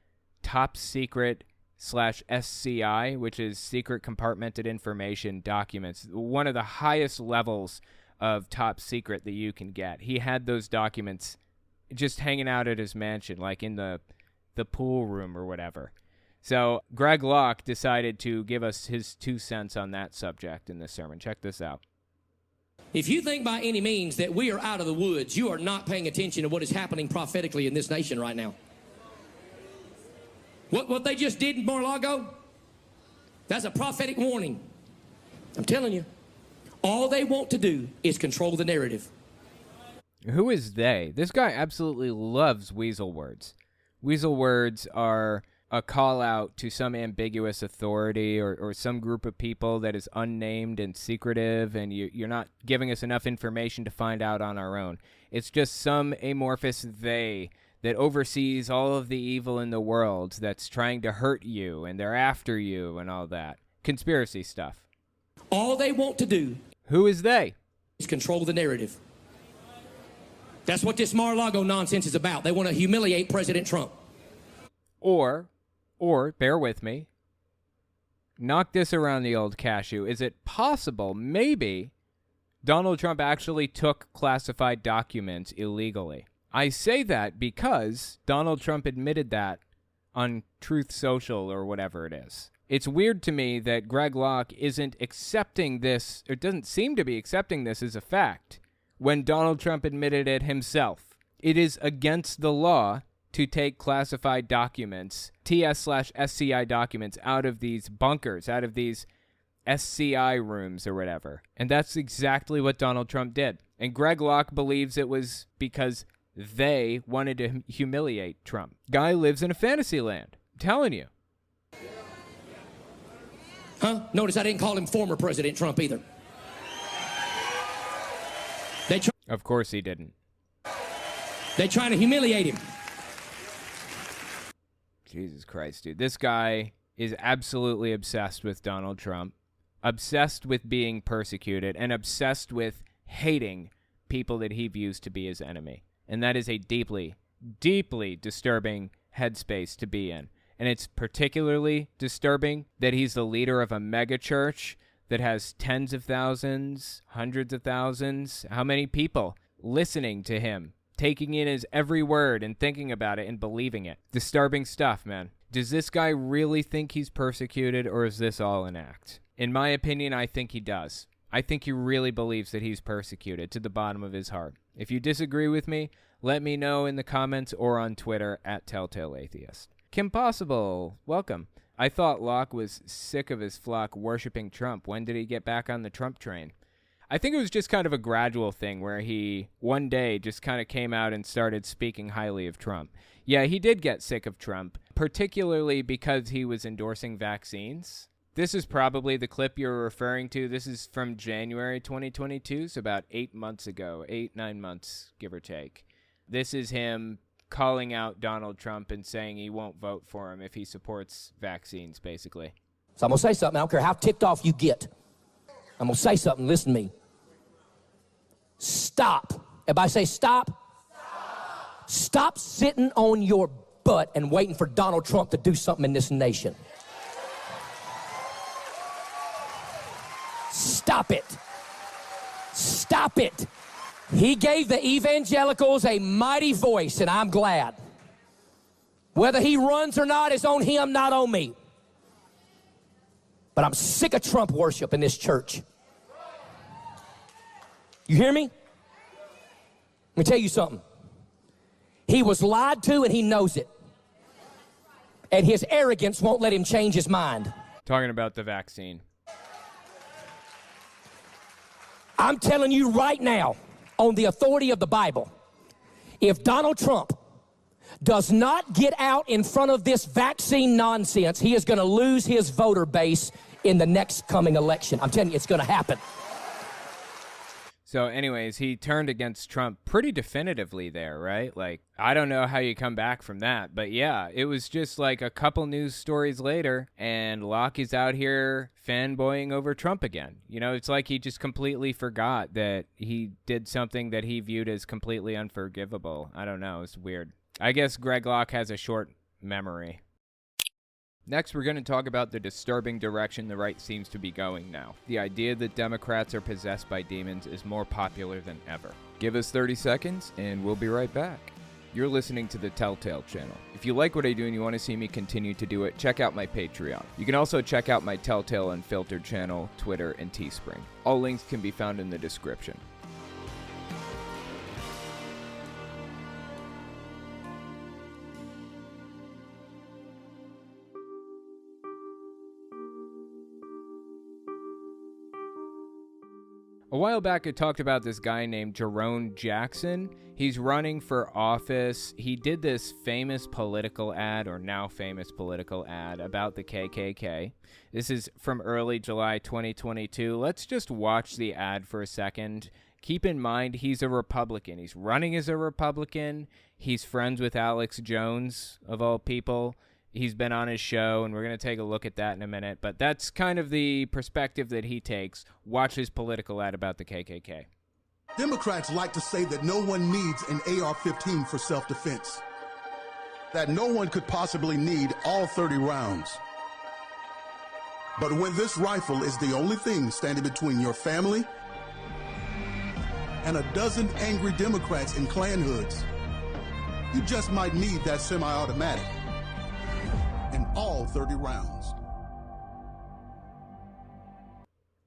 top secret /SCI, which is secret compartmented information documents, one of the highest levels of top secret that you can get. He had those documents just hanging out at his mansion, like in the pool room or whatever. So Greg Locke decided to give us his 2 cents on that subject in this sermon. Check this out. If you think by any means that we are out of the woods, you are not paying attention to what is happening prophetically in this nation right now. What they just did in Mar-a-Lago, that's a prophetic warning. I'm telling you, all they want to do is control the narrative. Who is they? This guy absolutely loves weasel words. Weasel words are a call out to some ambiguous authority or some group of people that is unnamed and secretive, and you're not giving us enough information to find out on our own. It's just some amorphous they that oversees all of the evil in the world that's trying to hurt you, and they're after you and all that. Conspiracy stuff. All they want to do. Who is they? Is control the narrative. That's what this Mar-a-Lago nonsense is about. They want to humiliate President Trump. Or, bear with me, knock this around the old cashew. Is it possible, maybe, Donald Trump actually took classified documents illegally? I say that because Donald Trump admitted that on Truth Social or whatever it is. It's weird to me that Greg Locke isn't accepting this, or doesn't seem to be accepting this as a fact, when Donald Trump admitted it himself. It is against the law to take classified documents, TS/SCI documents, out of these bunkers, out of these SCI rooms or whatever. And that's exactly what Donald Trump did. And Greg Locke believes it was because they wanted to humiliate Trump. Guy lives in a fantasy land. I'm telling you. Huh? Notice I didn't call him former President Trump either. Of course he didn't. They're trying to humiliate him. Jesus Christ, dude. This guy is absolutely obsessed with Donald Trump, obsessed with being persecuted, and obsessed with hating people that he views to be his enemy. And that is a deeply, deeply disturbing headspace to be in. And it's particularly disturbing that he's the leader of a mega church that has tens of thousands, hundreds of thousands, how many people listening to him, taking in his every word and thinking about it and believing it. Disturbing stuff, man. Does this guy really think he's persecuted, or is this all an act? In my opinion, I think he does. I think he really believes that he's persecuted to the bottom of his heart. If you disagree with me, let me know in the comments or on Twitter at TelltaleAtheist. Kim Possible, welcome. I thought Locke was sick of his flock worshiping Trump. When did he get back on the Trump train? I think it was just kind of a gradual thing where he one day just kind of came out and started speaking highly of Trump. Yeah, he did get sick of Trump, particularly because he was endorsing vaccines. This is probably the clip you're referring to. This is from January 2022, so about 8 months ago, 9 months, give or take. This is him calling out Donald Trump and saying he won't vote for him if he supports vaccines, basically. So I'm going to say something. I don't care how ticked off you get. I'm going to say something. Listen to me. Stop. Everybody say stop. Stop sitting on your butt and waiting for Donald Trump to do something in this nation. Stop it. Stop it. He gave the evangelicals a mighty voice, and I'm glad. Whether he runs or not is on him, not on me. But I'm sick of Trump worship in this church. You hear me? Let me tell you something. He was lied to, and he knows it. And his arrogance won't let him change his mind. Talking about the vaccine. I'm telling you right now, on the authority of the Bible, if Donald Trump does not get out in front of this vaccine nonsense, he is going to lose his voter base in the next coming election. I'm telling you, it's going to happen. So anyways, he turned against Trump pretty definitively there, right? Like, I don't know how you come back from that. But yeah, it was just like a couple news stories later, and Locke is out here fanboying over Trump again. You know, it's like he just completely forgot that he did something that he viewed as completely unforgivable. I don't know. It's weird. I guess Greg Locke has a short memory. Next, we're going to talk about the disturbing direction the right seems to be going now. The idea that Democrats are possessed by demons is more popular than ever. Give us 30 seconds, and we'll be right back. You're listening to the Telltale channel. If you like what I do and you want to see me continue to do it, check out my Patreon. You can also check out my Telltale Unfiltered channel, Twitter, and Teespring. All links can be found in the description. A while back, I talked about this guy named Jerome Jackson. He's running for office. He did this famous political ad, or now famous political ad, about the KKK. This is from early July 2022. Let's just watch the ad for a second. Keep in mind, he's a Republican. He's running as a Republican. He's friends with Alex Jones, of all people. He's been on his show, and we're going to take a look at that in a minute. But that's kind of the perspective that he takes. Watch his political ad about the KKK. Democrats like to say that no one needs an AR-15 for self-defense, that no one could possibly need all 30 rounds. But when this rifle is the only thing standing between your family and a dozen angry Democrats in Klan hoods, you just might need that semi-automatic. And all 30 rounds.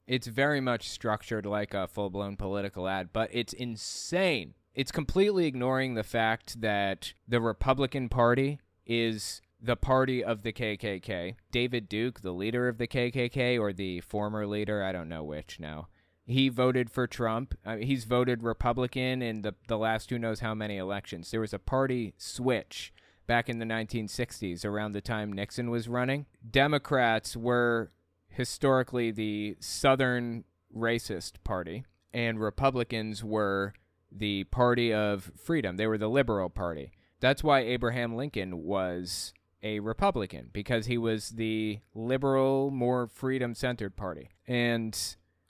It's very much structured like a full-blown political ad, but it's insane. It's completely ignoring the fact that the Republican Party is the party of the KKK. David Duke, the leader of the KKK, or the former leader, I don't know which now, he voted for Trump. He's voted Republican in the last who knows how many elections. There was a party switch back in the 1960s, around the time Nixon was running. Democrats were historically the Southern racist party, and Republicans were the party of freedom. They were the liberal party. That's why Abraham Lincoln was a Republican, because he was the liberal, more freedom-centered party. And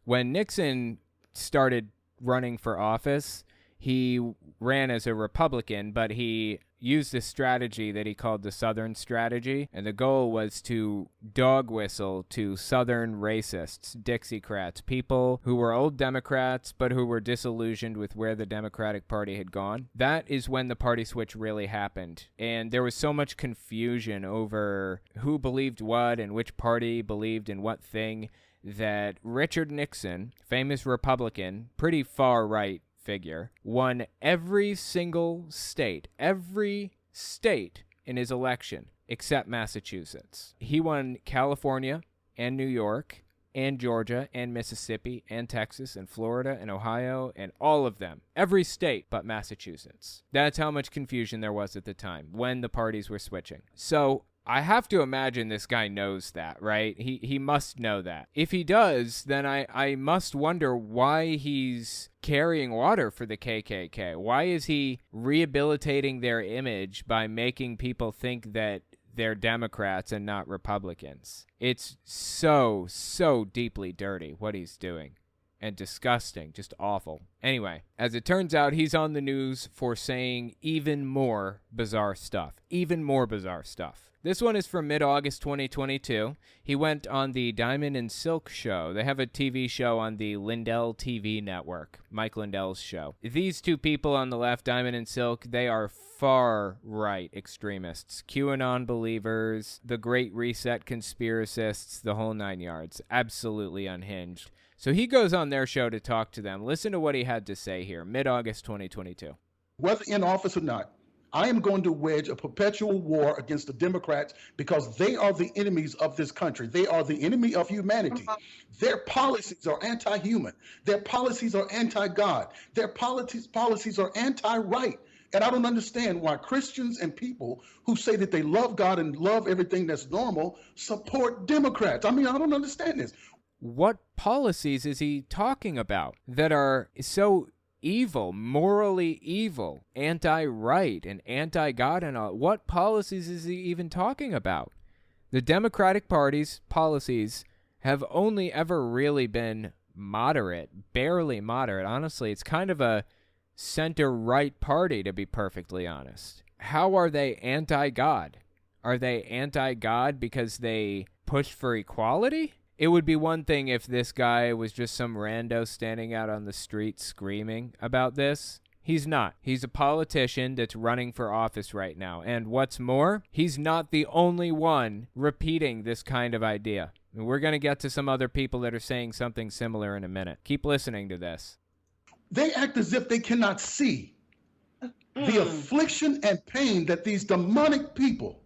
when Nixon started running for office, he ran as a Republican, but he used this strategy that he called the Southern strategy, and the goal was to dog whistle to Southern racists, Dixiecrats, people who were old Democrats but who were disillusioned with where the Democratic Party had gone. That is when the party switch really happened, and there was so much confusion over who believed what and which party believed in what thing that Richard Nixon, famous Republican, pretty far right figure, won every single state in his election except Massachusetts. He won California and New York, and Georgia and Mississippi and Texas and Florida and Ohio and all of them. Every state but Massachusetts. That's how much confusion there was at the time when the parties were switching. So I have to imagine this guy knows that, right? He must know that. If he does, then I must wonder why he's carrying water for the KKK. Why is he rehabilitating their image by making people think that they're Democrats and not Republicans? It's so deeply dirty what he's doing. And disgusting, just awful. Anyway, as it turns out, he's on the news for saying even more bizarre stuff. Even more bizarre stuff. This one is from mid-August 2022. He went on the Diamond and Silk show. They have a TV show on the Lindell TV network, Mike Lindell's show. These two people on the left, Diamond and Silk, they are far-right extremists. QAnon believers, the Great Reset conspiracists, the whole nine yards. Absolutely unhinged. So he goes on their show to talk to them. Listen to what he had to say here, mid-August 2022. Whether in office or not, I am going to wage a perpetual war against the Democrats because they are the enemies of this country. They are the enemy of humanity. Their policies are anti-human. Their policies are anti-God. Their policies are anti-right. And I don't understand why Christians and people who say that they love God and love everything that's normal support Democrats. I mean, I don't understand this. What policies is he talking about that are so evil, morally evil, anti-right and anti-God and all? What policies is he even talking about? The Democratic Party's policies have only ever really been moderate, barely moderate. Honestly, it's kind of a center-right party, to be perfectly honest. How are they anti-God? Are they anti-God because they push for equality? It would be one thing if this guy was just some rando standing out on the street screaming about this. He's not. He's a politician that's running for office right now. And what's more, he's not the only one repeating this kind of idea. And we're going to get to some other people that are saying something similar in a minute. Keep listening to this. They act as if they cannot see the affliction and pain that these demonic people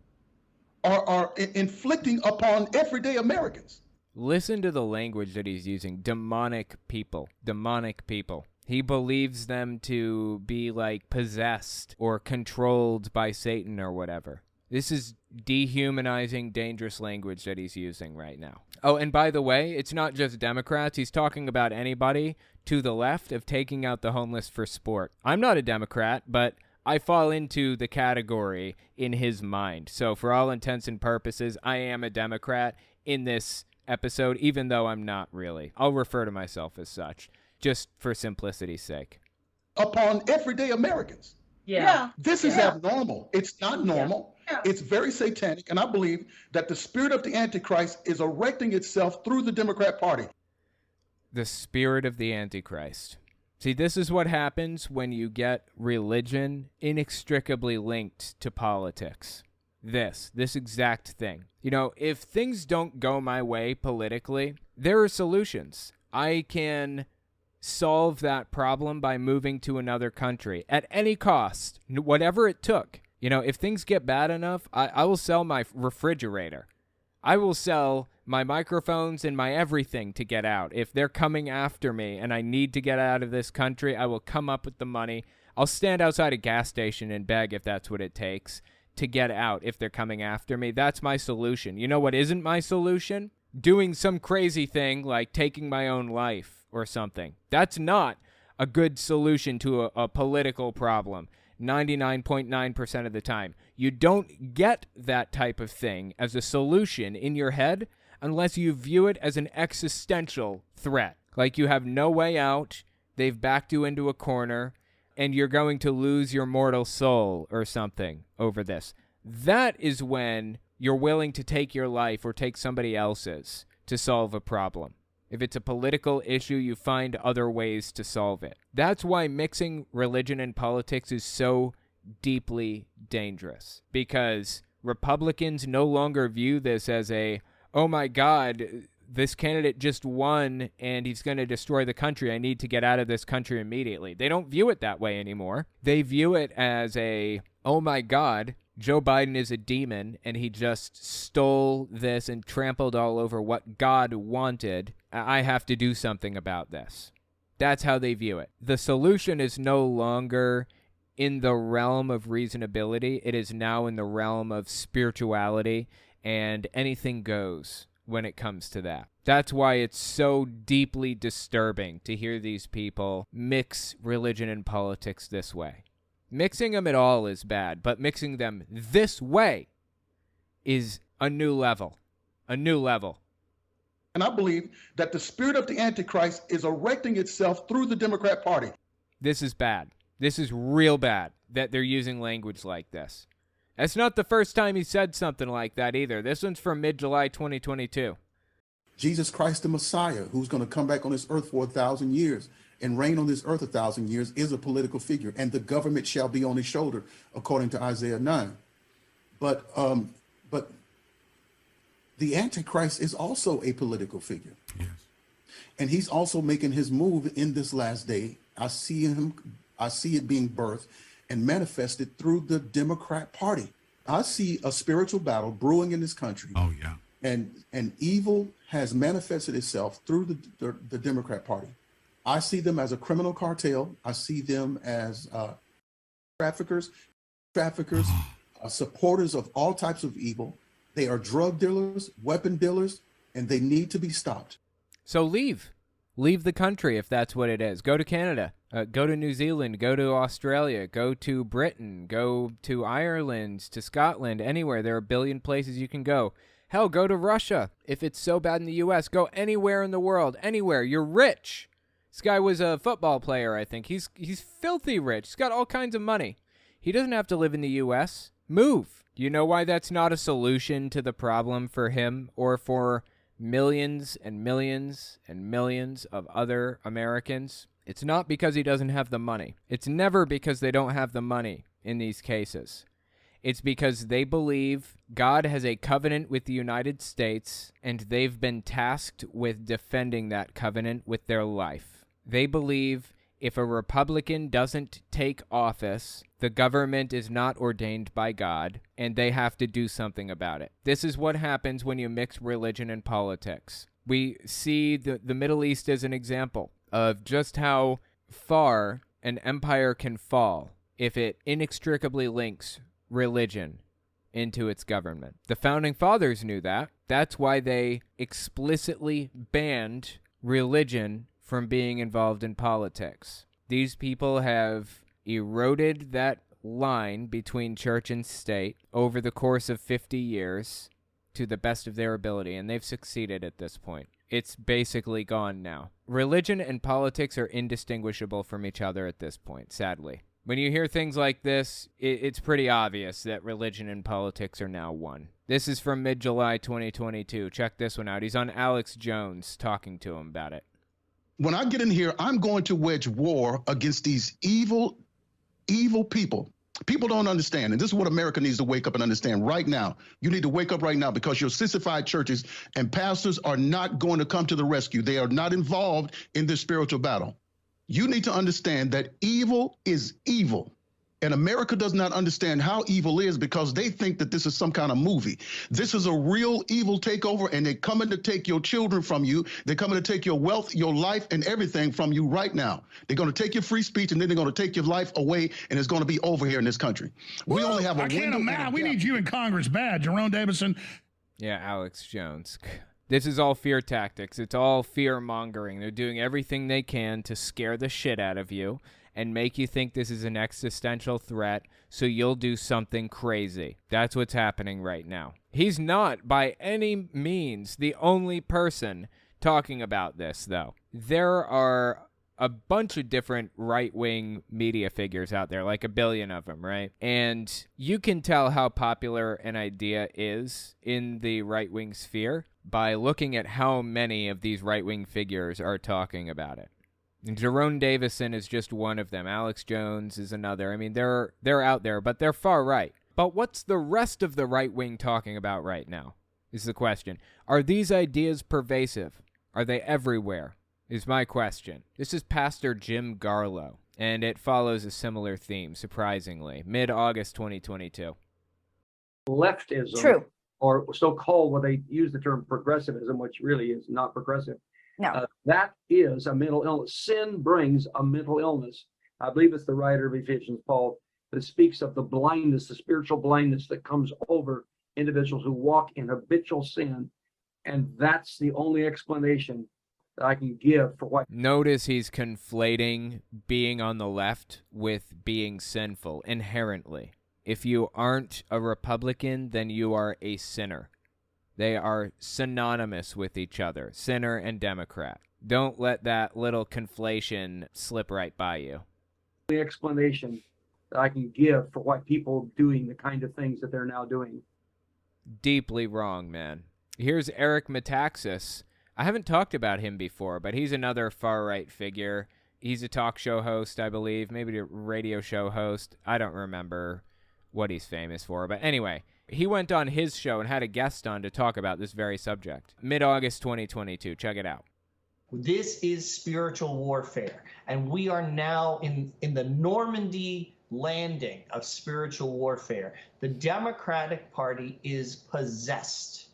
are inflicting upon everyday Americans. Listen to the language that he's using. Demonic people. Demonic people. He believes them to be like possessed or controlled by Satan or whatever. This is dehumanizing, dangerous language that he's using right now. Oh, and by the way, it's not just Democrats. He's talking about anybody to the left of taking out the homeless for sport. I'm not a Democrat, but I fall into the category in his mind. So for all intents and purposes, I am a Democrat in this episode, even though I'm not really. I'll refer to myself as such, just for simplicity's sake. Upon everyday Americans. Yeah. This is abnormal. It's not normal. Yeah. It's very satanic. And I believe that the spirit of the Antichrist is erecting itself through the Democrat Party. The spirit of the Antichrist. See, this is what happens when you get religion inextricably linked to politics. This exact thing. You know, if things don't go my way politically, there are solutions. I can solve that problem by moving to another country at any cost, whatever it took. You know, if things get bad enough, I will sell my refrigerator. I will sell my microphones and my everything to get out. If they're coming after me and I need to get out of this country, I will come up with the money. I'll stand outside a gas station and beg if that's what it takes to get out if they're coming after me. That's my solution. You know what isn't my solution? Doing some crazy thing like taking my own life or something. That's not a good solution to a political problem 99.9% of the time. You don't get that type of thing as a solution in your head unless you view it as an existential threat. Like you have no way out, they've backed you into a corner, and you're going to lose your mortal soul or something over this. That is when you're willing to take your life or take somebody else's to solve a problem. If it's a political issue, you find other ways to solve it. That's why mixing religion and politics is so deeply dangerous. Because Republicans no longer view this as a, oh my God, this candidate just won and he's going to destroy the country. I need to get out of this country immediately. They don't view it that way anymore. They view it as a, oh my God, Joe Biden is a demon and he just stole this and trampled all over what God wanted. I have to do something about this. That's how they view it. The solution is no longer in the realm of reasonability. It is now in the realm of spirituality, and anything goes when it comes to that. That's why it's so deeply disturbing to hear these people mix religion and politics this way. Mixing them at all is bad, but mixing them this way is a new level. A new level. And I believe that the spirit of the Antichrist is erecting itself through the Democrat Party. This is bad. This is real bad that they're using language like this. That's not the first time he said something like that either. This one's from mid-July 2022. Jesus Christ, the Messiah, who's going to come back on this earth for 1,000 years and reign on this earth 1,000 years, is a political figure, and the government shall be on his shoulder, according to Isaiah 9. But the Antichrist is also a political figure. Yes. And he's also making his move in this last day. I see it being birthed and manifested through the Democrat Party. I see a spiritual battle brewing in this country. Oh, yeah. And evil has manifested itself through the Democrat Party. I see them as a criminal cartel. I see them as traffickers, supporters of all types of evil. They are drug dealers, weapon dealers, and they need to be stopped. So leave the country if that's what it is. Go to Canada, go to New Zealand, go to Australia, go to Britain, go to Ireland, to Scotland, anywhere. There are a billion places you can go. Hell, go to Russia. If it's so bad in the U.S., go anywhere in the world, anywhere. You're rich. This guy was a football player, I think. He's filthy rich. He's got all kinds of money. He doesn't have to live in the U.S. Move. You know why that's not a solution to the problem for him or for millions and millions and millions of other Americans? It's not because he doesn't have the money. It's never because they don't have the money in these cases. It's because they believe God has a covenant with the United States, and they've been tasked with defending that covenant with their life. They believe if a Republican doesn't take office, the government is not ordained by God, and they have to do something about it. This is what happens when you mix religion and politics. We see the Middle East as an example of just how far an empire can fall if it inextricably links religion into its government. The Founding Fathers knew that. That's why they explicitly banned religion from being involved in politics. These people have eroded that line between church and state over the course of 50 years to the best of their ability, and they've succeeded at this point. It's basically gone now. Religion and politics are indistinguishable from each other at this point, sadly. When you hear things like this, it's pretty obvious that religion and politics are now one. This is from mid-July 2022. Check this one out. He's on Alex Jones talking to him about it. When I get in here, I'm going to wage war against these evil people. People don't understand, and this is what America needs to wake up and understand right now. You need to wake up right now, because your sissified churches and pastors are not going to come to the rescue. They are not involved in this spiritual battle. You need to understand that evil is evil. And America does not understand how evil is because they think that this is some kind of movie. This is a real evil takeover, and they're coming to take your children from you. They're coming to take your wealth, your life, and everything from you right now. They're going to take your free speech, and then they're going to take your life away, and it's going to be over here in this country. We only have a window. I can't imagine. We need you in Congress bad, Jerome Davison. Yeah, Alex Jones. This is all fear tactics. It's all fear-mongering. They're doing everything they can to scare the shit out of you and make you think this is an existential threat, so you'll do something crazy. That's what's happening right now. He's not, by any means, the only person talking about this, though. There are a bunch of different right-wing media figures out there, like a billion of them, right? And you can tell how popular an idea is in the right-wing sphere by looking at how many of these right-wing figures are talking about it. And Jerome Davison is just one of them. Alex Jones is another. I mean, they're out there, but they're far right. But what's the rest of the right wing talking about right now, is the question. Are these ideas pervasive? Are they everywhere, is my question. This is Pastor Jim Garlow, and it follows a similar theme, surprisingly. Mid-August 2022. leftism, True. or so-called, what they use the term progressivism, which really is not progressive. No. That is a mental illness. Sin brings a mental illness. I believe it's the writer of Ephesians, Paul, that speaks of the blindness, the spiritual blindness that comes over individuals who walk in habitual sin. And that's the only explanation that I can give for what. Notice he's conflating being on the left with being sinful inherently. If you aren't a Republican, then you are a sinner. They are synonymous with each other, sinner and Democrat. Don't let that little conflation slip right by you. The explanation that I can give for why people doing the kind of things that they're now doing. Deeply wrong, man. Here's Eric Metaxas. I haven't talked about him before, but he's another far-right figure. He's a talk show host, I believe, maybe a radio show host. I don't remember what he's famous for, but anyway, he went on his show and had a guest on to talk about this very subject. Mid-August 2022. Check it out. This is spiritual warfare, and we are now in the Normandy landing of spiritual warfare. The Democratic Party is possessed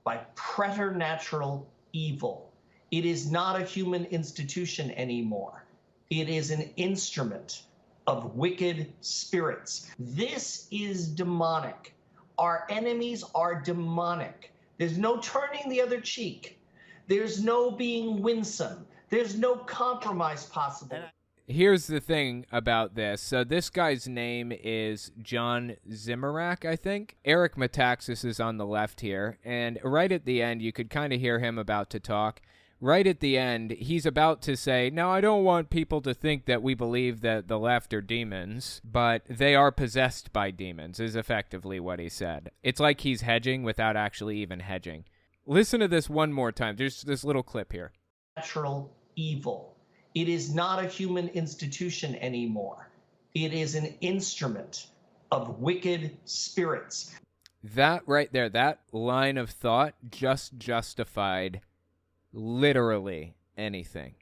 by preternatural evil. It is not a human institution anymore. It is an instrument of wicked spirits. This is demonic. Our enemies are demonic. There's no turning the other cheek. There's no being winsome. There's no compromise possible. Here's the thing about this. So this guy's name is John Zimmerack, I think. Eric Metaxas is on the left here. And right at the end, you could kind of hear him about to talk. Right at the end, he's about to say, "Now, I don't want people to think that we believe that the left are demons, but they are possessed by demons," is effectively what he said. It's like he's hedging without actually even hedging. Listen to this one more time. There's this little clip here. Natural evil. It is not a human institution anymore. It is an instrument of wicked spirits. That right there, that line of thought just justified literally anything.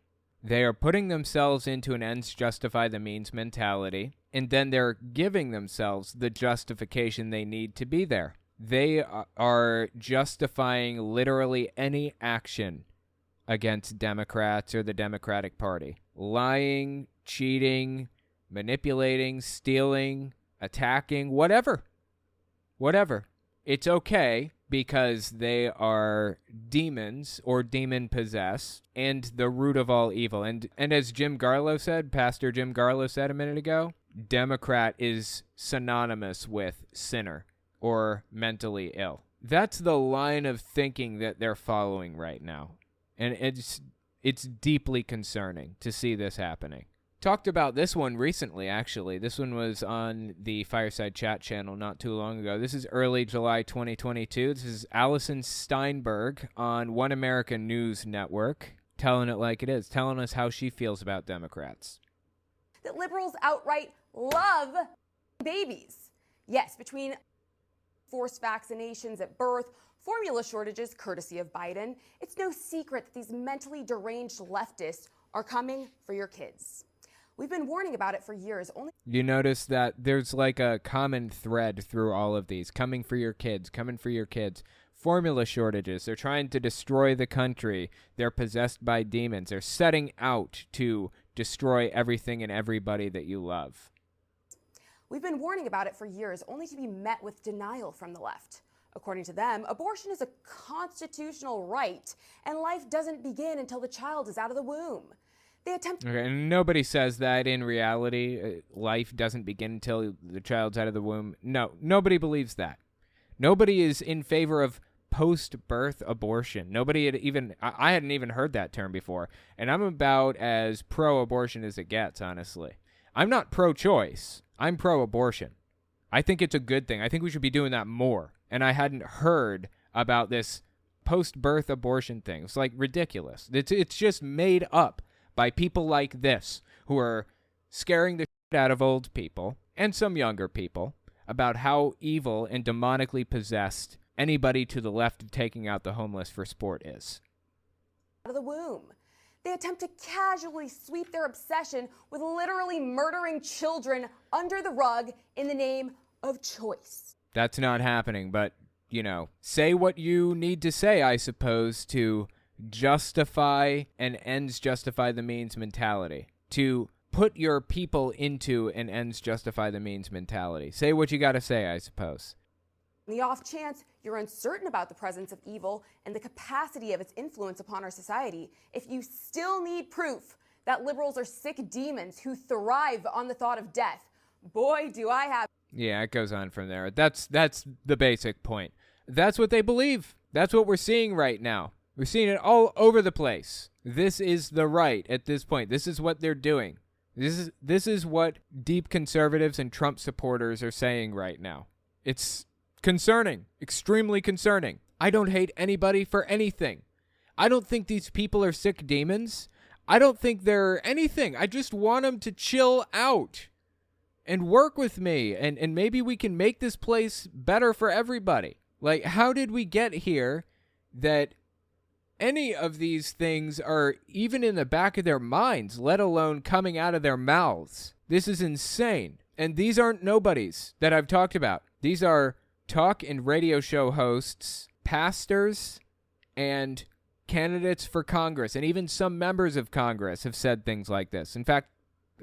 They are putting themselves into an ends justify the means mentality, and then they're giving themselves the justification they need to be there. They are justifying literally any action against Democrats or the Democratic Party. Lying, cheating, manipulating, stealing, attacking, whatever. Whatever. It's okay because they are demons or demon-possessed and the root of all evil. And as Jim Garlow said, Pastor Jim Garlow said a minute ago, Democrat is synonymous with sinner or mentally ill. That's the line of thinking that they're following right now. And it's deeply concerning to see this happening. Talked about this one recently, actually. This one was on the Fireside Chat channel not too long ago. This is early July 2022. This is Allison Steinberg on One American News Network, telling it like it is, telling us how she feels about Democrats. That liberals outright love babies. Yes, between forced vaccinations at birth, formula shortages courtesy of Biden, it's no secret that these mentally deranged leftists are coming for your kids. We've been warning about it for years. You notice that there's like a common thread through all of these. Coming for your kids, coming for your kids. Formula shortages. They're trying to destroy the country. They're possessed by demons. They're setting out to destroy everything and everybody that you love. We've been warning about it for years, only to be met with denial from the left. According to them, abortion is a constitutional right, and life doesn't begin until the child is out of the womb. They attempt. Okay, and nobody says that in reality. Life doesn't begin until the child's out of the womb. No, nobody believes that. Nobody is in favor of post-birth abortion. Nobody had even. I hadn't even heard that term before, and I'm about as pro-abortion as it gets, honestly. I'm not pro-choice. I'm pro-abortion. I think it's a good thing. I think we should be doing that more. And I hadn't heard about this post-birth abortion thing. It's like ridiculous. It's just made up by people like this who are scaring the shit out of old people and some younger people about how evil and demonically possessed anybody to the left of taking out the homeless for sport is. Out of the womb. They attempt to casually sweep their obsession with literally murdering children under the rug in the name of choice. That's not happening, but, you know, say what you need to say, I suppose, to justify an ends justify the means mentality. To put your people into an ends justify the means mentality. Say what you got to say, I suppose. On the off chance you're uncertain about the presence of evil and the capacity of its influence upon our society, if you still need proof that liberals are sick demons who thrive on the thought of death, boy, do I have... Yeah, it goes on from there. That's the basic point. That's what they believe. That's what we're seeing right now. We're seeing it all over the place. This is the right at this point. This is what they're doing. This is what deep conservatives and Trump supporters are saying right now. It's concerning, extremely concerning. I don't hate anybody for anything. I don't think these people are sick demons. I don't think they're anything. I just want them to chill out and work with me, and maybe we can make this place better for everybody. Like, how did we get here that any of these things are even in the back of their minds, let alone coming out of their mouths? This is insane. And these aren't nobodies that I've talked about. These are talk and radio show hosts, pastors, and candidates for Congress. And even some members of Congress have said things like this. In fact,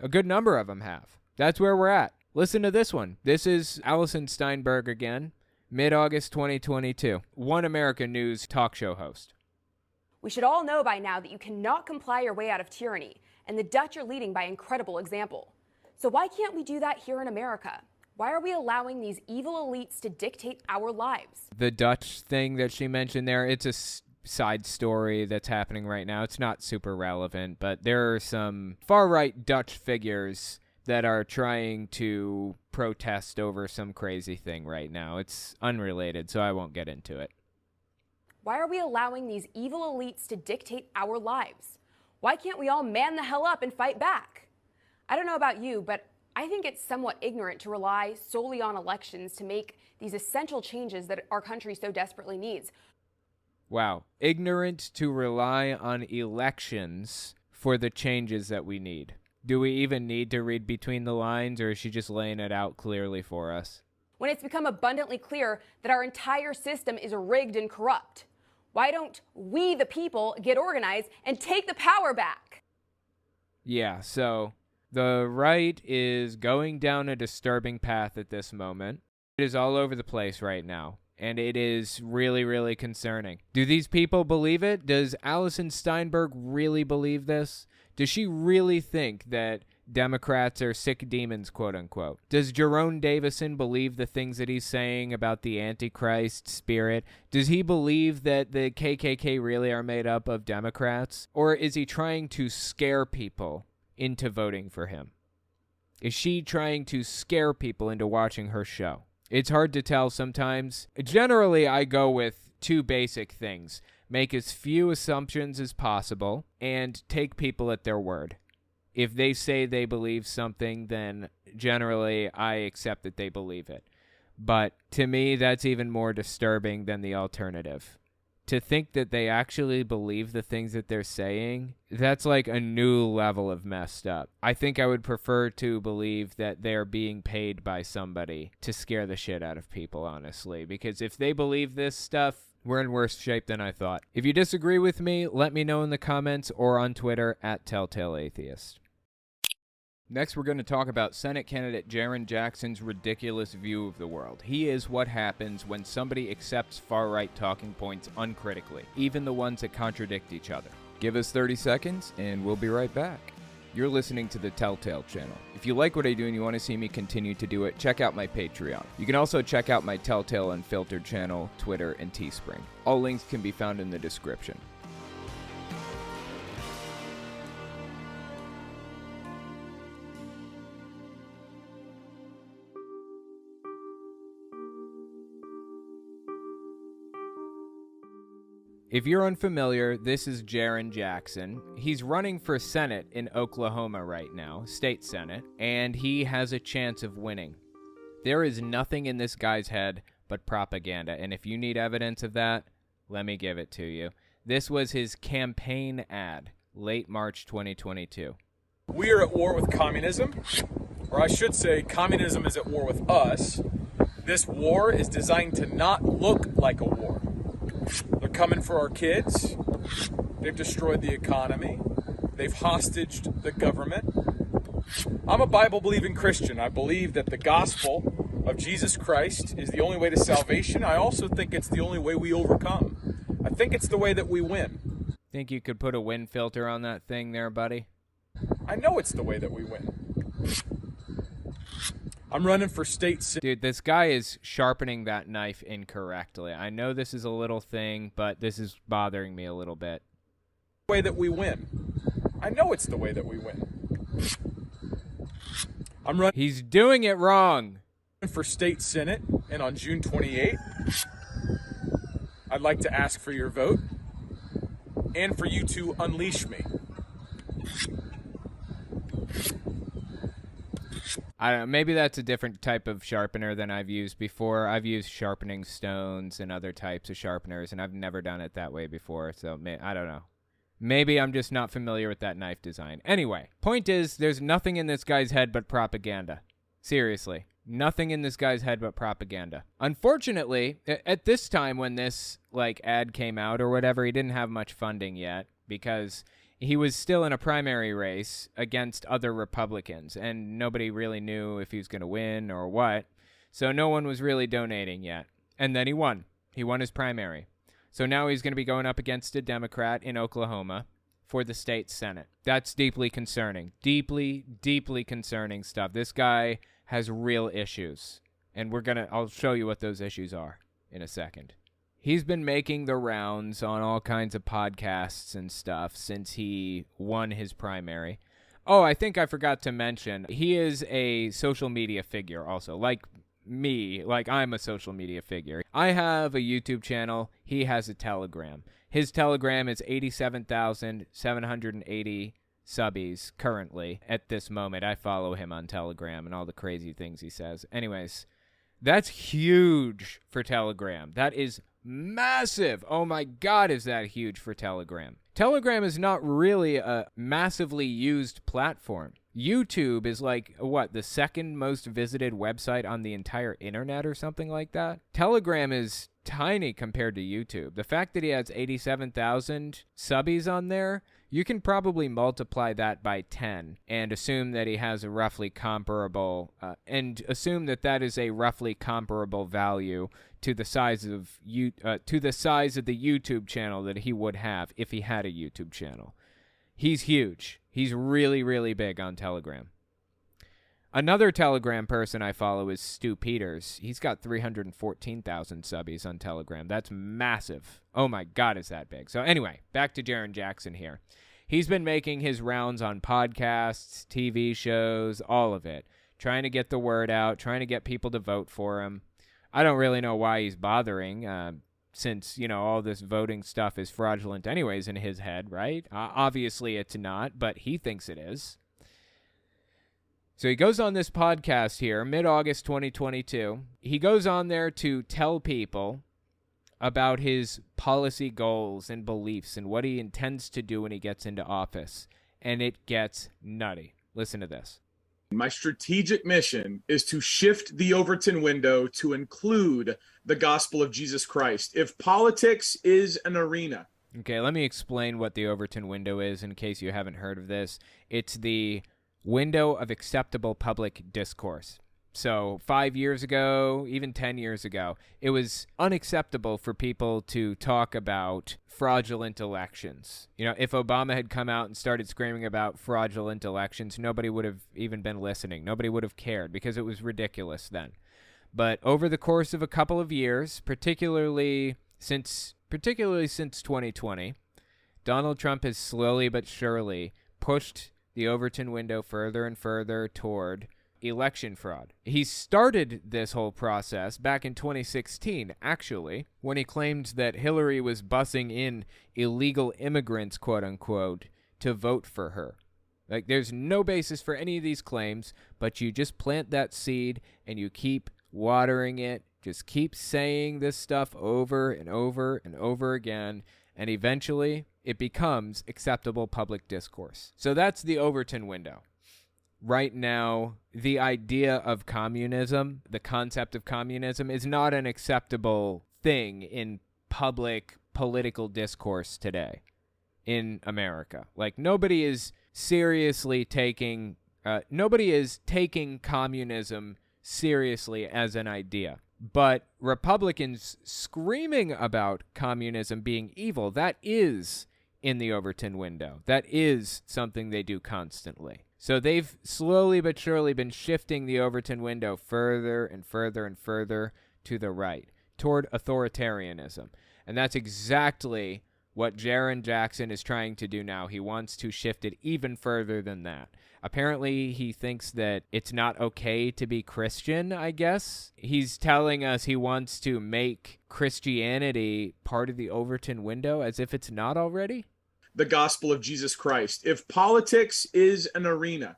a good number of them have. That's where we're at. Listen to this one. This is Allison Steinberg again, mid-August 2022. One American News talk show host. We should all know by now that you cannot comply your way out of tyranny, and the Dutch are leading by incredible example. So why can't we do that here in America? Why are we allowing these evil elites to dictate our lives? The Dutch thing that she mentioned there, it's a side story that's happening right now. It's not super relevant, but there are some far-right Dutch figures that are trying to protest over some crazy thing right now. It's unrelated, so I won't get into it. Why are we allowing these evil elites to dictate our lives? Why can't we all man the hell up and fight back? I don't know about you, but I think it's somewhat ignorant to rely solely on elections to make these essential changes that our country so desperately needs. Wow. Ignorant to rely on elections for the changes that we need. Do we even need to read between the lines, or is she just laying it out clearly for us? When it's become abundantly clear that our entire system is rigged and corrupt, why don't we, the people, get organized and take the power back? Yeah, so the right is going down a disturbing path at this moment. It is all over the place right now, and it is really, really concerning. Do these people believe it? Does Allison Steinberg really believe this? Does she really think that Democrats are sick demons, quote unquote? Does Jerome Davison believe the things that he's saying about the Antichrist spirit? Does he believe that the KKK really are made up of Democrats? Or is he trying to scare people into voting for him? Is she trying to scare people into watching her show? It's hard to tell sometimes. Generally, I go with two basic things. Make as few assumptions as possible and take people at their word. If they say they believe something, then generally I accept that they believe it. But to me, that's even more disturbing than the alternative. To think that they actually believe the things that they're saying, that's like a new level of messed up. I think I would prefer to believe that they're being paid by somebody to scare the shit out of people, honestly. Because if they believe this stuff, we're in worse shape than I thought. If you disagree with me, let me know in the comments or on Twitter @TelltaleAtheist. Next, we're going to talk about Senate candidate Jaron Jackson's ridiculous view of the world. He is what happens when somebody accepts far-right talking points uncritically, even the ones that contradict each other. Give us 30 seconds, and we'll be right back. You're listening to the Telltale channel. If you like what I do and you want to see me continue to do it, check out my Patreon. You can also check out my Telltale Unfiltered channel, Twitter, and Teespring. All links can be found in the description. If you're unfamiliar, this is Jaron Jackson. He's running for Senate in Oklahoma right now, state Senate, and he has a chance of winning. There is nothing in this guy's head but propaganda, and if you need evidence of that, let me give it to you. This was his campaign ad, late March 2022. We are at war with communism, or I should say communism is at war with us, This war is designed to not look like a war. They're coming for our kids. They've destroyed the economy. They've hostaged the government. I'm a Bible-believing Christian. I believe that the gospel of Jesus Christ is the only way to salvation. I also think it's the only way we overcome. I think it's the way that we win. Think you could put a wind filter on that thing there, buddy? I know it's the way that we win. I'm running for state... Dude, this guy is sharpening that knife incorrectly. I know this is a little thing, but this is bothering me a little bit. The way that we win. I know it's the way that we win. I'm running... He's doing it wrong. For state senate, and on June 28th, I'd like to ask for your vote and for you to unleash me. I don't know, maybe that's a different type of sharpener than I've used before. I've used sharpening stones and other types of sharpeners, and I've never done it that way before, so I don't know. Maybe I'm just not familiar with that knife design. Anyway, point is, there's nothing in this guy's head but propaganda. Seriously. Nothing in this guy's head but propaganda. Unfortunately, at this time when this ad came out or whatever, he didn't have much funding yet because he was still in a primary race against other Republicans, and nobody really knew if he was going to win or what. So no one was really donating yet. And then he won. He won his primary. So now he's going to be going up against a Democrat in Oklahoma for the state Senate. That's deeply concerning. Deeply, deeply concerning stuff. This guy has real issues, and I'll show you what those issues are in a second. He's been making the rounds on all kinds of podcasts and stuff since he won his primary. Oh, I think I forgot to mention, he is a social media figure also, like me, like I'm a social media figure. I have a YouTube channel. He has a Telegram. His Telegram is 87,780 subbies currently at this moment. I follow him on Telegram and all the crazy things he says. Anyways, that's huge for Telegram. That is massive. Oh my God, is that huge for Telegram? Telegram is not really a massively used platform. YouTube is the second most visited website on the entire internet or something like that. Telegram is tiny compared to YouTube. The fact that he has 87,000 subbies on there, you can probably multiply that by 10 and assume that he has a roughly comparable, that is a roughly comparable value to the size of the YouTube channel that he would have if he had a YouTube channel. He's huge. He's really, really big on Telegram. Another Telegram person I follow is Stu Peters. He's got 314,000 subbies on Telegram. That's massive. Oh my God, is that big. So anyway, back to Jaron Jackson here. He's been making his rounds on podcasts, TV shows, all of it, trying to get the word out, trying to get people to vote for him. I don't really know why he's bothering, since, all this voting stuff is fraudulent anyways in his head, right? Obviously it's not, but he thinks it is. So he goes on this podcast here, mid-August 2022. He goes on there to tell people about his policy goals and beliefs and what he intends to do when he gets into office. And it gets nutty. Listen to this. My strategic mission is to shift the Overton window to include the gospel of Jesus Christ. If politics is an arena. Okay, let me explain what the Overton window is in case you haven't heard of this. It's the window of acceptable public discourse. So 5 years ago, even 10 years ago, it was unacceptable for people to talk about fraudulent elections. If Obama had come out and started screaming about fraudulent elections, nobody would have even been listening. Nobody would have cared because it was ridiculous then. But over the course of a couple of years, particularly since 2020, Donald Trump has slowly but surely pushed the Overton window further and further toward election fraud. He started this whole process back in 2016, actually, when he claimed that Hillary was busing in illegal immigrants, quote unquote, to vote for her. There's no basis for any of these claims, but you just plant that seed and you keep watering it, just keep saying this stuff over and over and over again, and eventually it becomes acceptable public discourse. So that's the Overton window. right now the idea of communism, the concept of communism, is not an acceptable thing in public political discourse today in America. Like, nobody is taking communism seriously as an idea. But Republicans screaming about communism being evil, that is in the Overton window. That is something they do constantly. So they've slowly but surely been shifting the Overton window further and further and further to the right, toward authoritarianism. And that's exactly what Jaron Jackson is trying to do now. He wants to shift it even further than that. Apparently, he thinks that it's not okay to be Christian, I guess. He's telling us he wants to make Christianity part of the Overton window, as if it's not already. The gospel of Jesus Christ. If politics is an arena,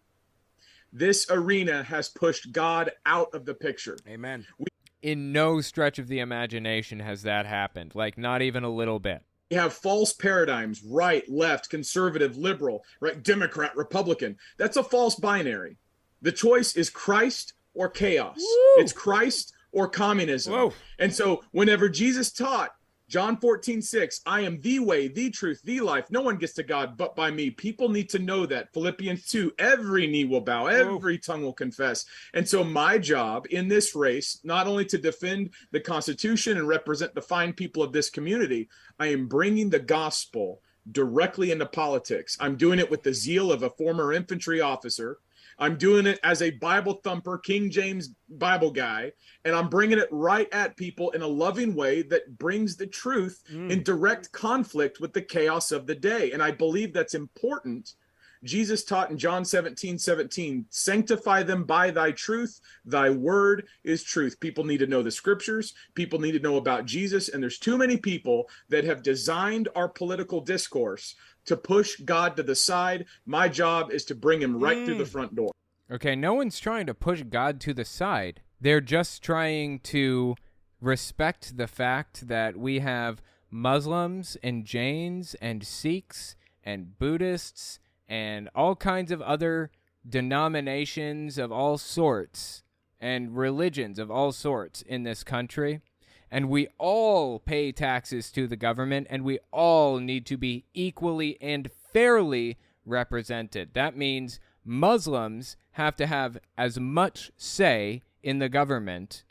this arena has pushed God out of the picture. Amen. In no stretch of the imagination has that happened. Like, not even a little bit. You have false paradigms, right, left, conservative, liberal, right, Democrat, Republican. That's a false binary. The choice is Christ or chaos. Woo! It's Christ or communism. Whoa. And so whenever Jesus taught, John 14:6, I am the way, the truth, the life. No one gets to God but by me. People need to know that. Philippians 2, every knee will bow, every tongue will confess. And so my job in this race, not only to defend the Constitution and represent the fine people of this community, I am bringing the gospel directly into politics. I'm doing it with the zeal of a former infantry officer. I'm doing it as a Bible thumper, King James Bible guy, and I'm bringing it right at people in a loving way that brings the truth in direct conflict with the chaos of the day. And I believe that's important. Jesus taught in John 17:17, sanctify them by thy truth. Thy word is truth. People need to know the scriptures. People need to know about Jesus. And there's too many people that have designed our political discourse to push God to the side. My job is to bring him right through the front door. Okay, no one's trying to push God to the side. They're just trying to respect the fact that we have Muslims and Jains and Sikhs and Buddhists and all kinds of other denominations of all sorts and religions of all sorts in this country. And we all pay taxes to the government, and we all need to be equally and fairly represented. That means Muslims have to have as much say in the government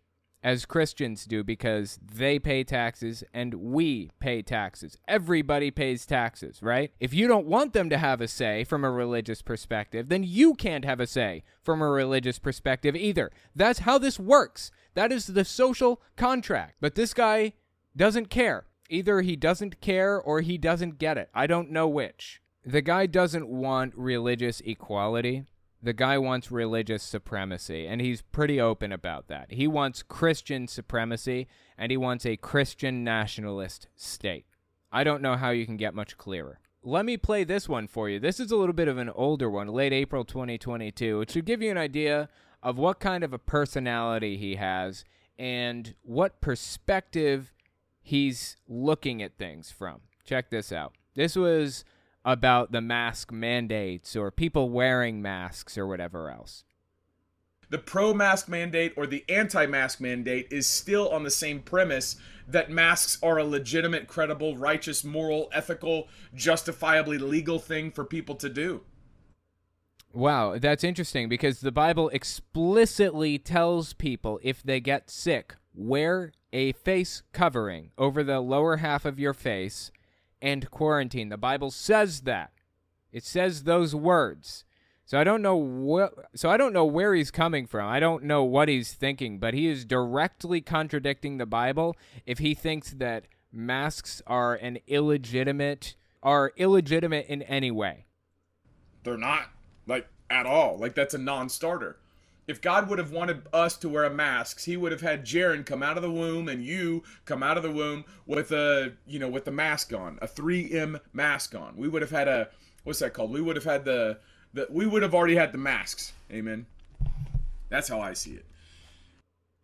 as Christians do, because they pay taxes and we pay taxes. Everybody pays taxes, right? If you don't want them to have a say from a religious perspective, then you can't have a say from a religious perspective either. That's how this works. That is the social contract. But this guy doesn't care. Either he doesn't care or he doesn't get it. I don't know which. The guy doesn't want religious equality. The guy wants religious supremacy, and he's pretty open about that. He wants Christian supremacy, and he wants a Christian nationalist state. I don't know how you can get much clearer. Let me play this one for you. This is a little bit of an older one, late April 2022. It should give you an idea of what kind of a personality he has and what perspective he's looking at things from. Check this out. This was about the mask mandates or people wearing masks or whatever else. The pro-mask mandate or the anti-mask mandate is still on the same premise that masks are a legitimate, credible, righteous, moral, ethical, justifiably legal thing for people to do. Wow, that's interesting, because the Bible explicitly tells people if they get sick, wear a face covering over the lower half of your face and quarantine. The Bible says that. It says those words. So I don't know where he's coming from. I don't know what he's thinking, but he is directly contradicting the Bible if he thinks that masks are illegitimate in any way. They're not, like, at all. Like, that's a non-starter. If God would have wanted us to wear masks, he would have had Jaron come out of the womb and you come out of the womb with with the mask on, a 3M mask on. We would have had what's that called? We would have had we would have already had the masks. Amen. That's how I see it.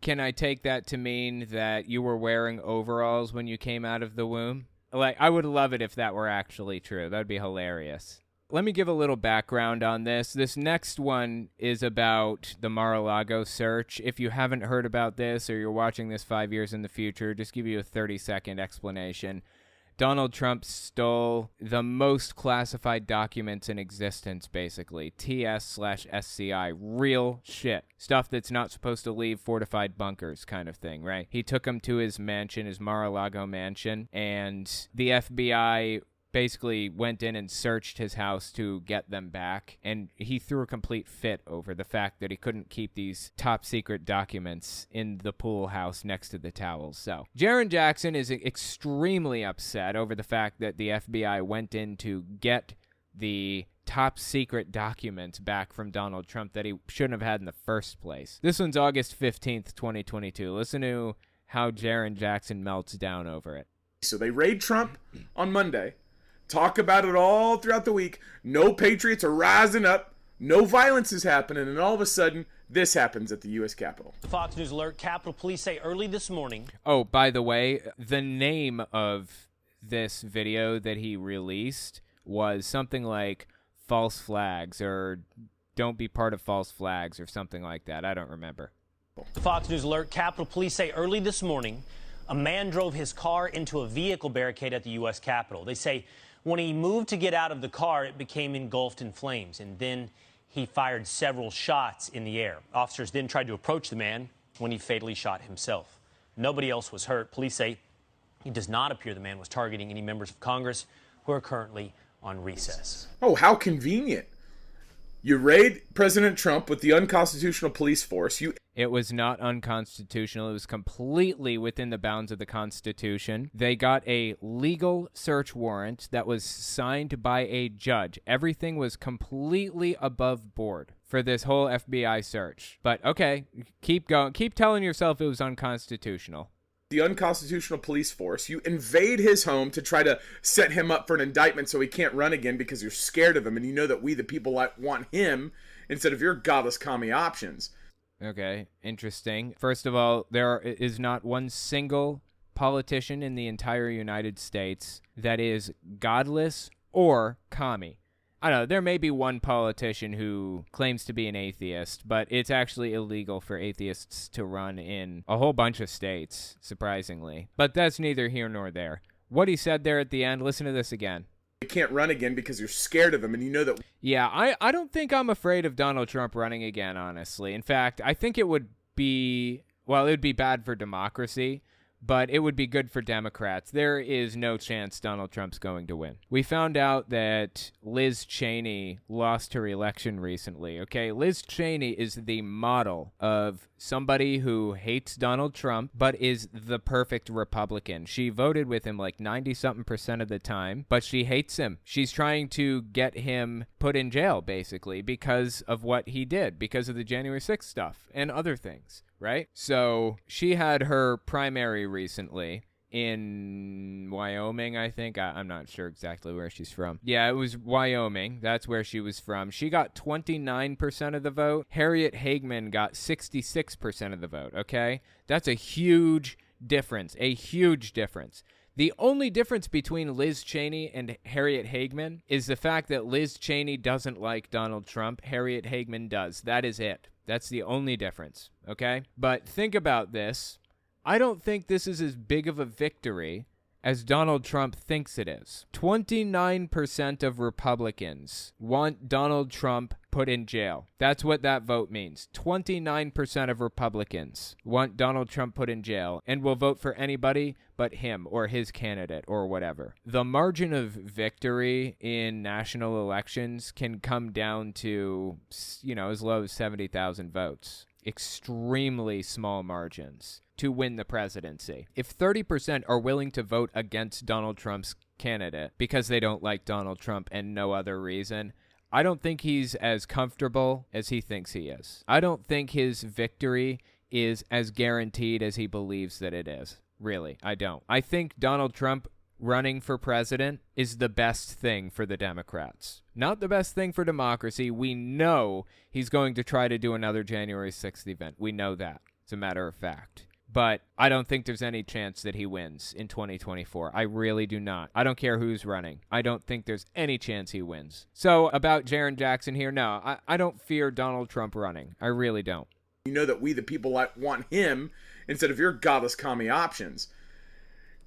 Can I take that to mean that you were wearing overalls when you came out of the womb? Like, I would love it if that were actually true. That'd be hilarious. let me give a little background on this. This next one is about the Mar-a-Lago search. If you haven't heard about this or you're watching this 5 years in the future, just give you a 30-second explanation. Donald Trump stole the most classified documents in existence, basically. TS/SCI. Real shit. Stuff that's not supposed to leave fortified bunkers kind of thing, right? He took them to his mansion, his Mar-a-Lago mansion, and the FBI basically went in and searched his house to get them back, and he threw a complete fit over the fact that he couldn't keep these top secret documents in the pool house next to the towels. So Jaron Jackson is extremely upset over the fact that the FBI went in to get the top secret documents back from Donald Trump that he shouldn't have had in the first place. This one's August 15th, 2022. Listen to how Jaron Jackson melts down over it. So they raid Trump on Monday. Talk about it all throughout the week. No patriots are rising up. No violence is happening. And all of a sudden, this happens at the U.S. Capitol. Fox News alert. Capitol Police say early this morning. Oh, by the way, the name of this video that he released was something like False Flags or Don't Be Part of False Flags or something like that. I don't remember. Fox News alert. Capitol Police say early this morning, a man drove his car into a vehicle barricade at the U.S. Capitol. They say when he moved to get out of the car, it became engulfed in flames, and then he fired several shots in the air. Officers then tried to approach the man when he fatally shot himself. Nobody else was hurt. Police say it does not appear the man was targeting any members of Congress who are currently on recess. Oh, how convenient. You raid President Trump with the unconstitutional police force. It was not unconstitutional. It was completely within the bounds of the Constitution. They got a legal search warrant that was signed by a judge. Everything was completely above board for this whole FBI search. But okay, keep going. Keep telling yourself it was unconstitutional. The unconstitutional police force. You invade his home to try to set him up for an indictment so he can't run again because you're scared of him and you know that we the people want him instead of your godless commie options. Okay, interesting. First of all, there is not one single politician in the entire United States that is godless or commie. I don't know, there may be one politician who claims to be an atheist, but it's actually illegal for atheists to run in a whole bunch of states, surprisingly. But that's neither here nor there. What he said there at the end, listen to this again. You can't run again because you're scared of him and you know that... Yeah, I don't think I'm afraid of Donald Trump running again, honestly. In fact, I think it would be, well, it would be bad for democracy, but it would be good for Democrats. There is no chance Donald Trump's going to win. We found out that Liz Cheney lost her election recently, okay? Liz Cheney is the model of somebody who hates Donald Trump, but is the perfect Republican. She voted with him like 90-something% of the time, but she hates him. She's trying to get him put in jail, basically, because of what he did, because of the January 6th stuff and other things. Right? So she had her primary recently in Wyoming, I think. I'm not sure exactly where she's from. Yeah, it was Wyoming. That's where she was from. She got 29% of the vote. Harriet Hagman got 66% of the vote, okay? That's a huge difference. A huge difference. The only difference between Liz Cheney and Harriet Hagman is the fact that Liz Cheney doesn't like Donald Trump. Harriet Hagman does. That is it. That's the only difference, okay? But think about this. I don't think this is as big of a victory as Donald Trump thinks it is. 29% of Republicans want Donald Trump put in jail. That's what that vote means. 29% of Republicans want Donald Trump put in jail and will vote for anybody but him or his candidate or whatever. The margin of victory in national elections can come down to, as low as 70,000 votes. Extremely small margins to win the presidency. If 30% are willing to vote against Donald Trump's candidate because they don't like Donald Trump and no other reason, I don't think he's as comfortable as he thinks he is. I don't think his victory is as guaranteed as he believes that it is. Really, I don't. I think Donald Trump running for president is the best thing for the Democrats. Not the best thing for democracy. We know he's going to try to do another January 6th event. We know that. It's a matter of fact. But I don't think there's any chance that he wins in 2024. I really do not. I don't care who's running. I don't think there's any chance he wins. So about Jaron Jackson here, no, I don't fear Donald Trump running. I really don't. You know that we, the people, want him instead of your godless commie options.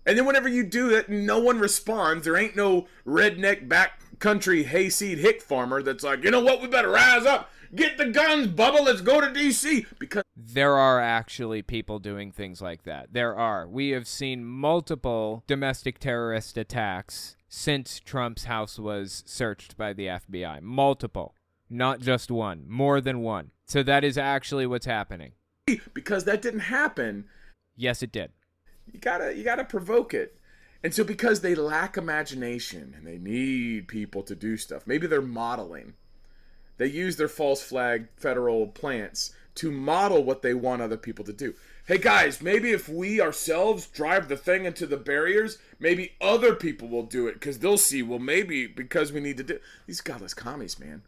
And then whenever you do that, no one responds. There ain't no redneck backcountry hayseed hick farmer that's like, you know what, we better rise up. Get the guns, Bubba, let's go to D.C. Because there are actually people doing things like that. There are. We have seen multiple domestic terrorist attacks since Trump's house was searched by the FBI. Multiple. Not just one. More than one. So that is actually what's happening. Because that didn't happen. Yes, it did. You gotta provoke it. And so because they lack imagination and they need people to do stuff, maybe they're modeling. They use their false flag federal plants to model what they want other people to do. Hey guys, maybe if we ourselves drive the thing into the barriers, maybe other people will do it because they'll see, well, maybe because we need to do these godless commies, man.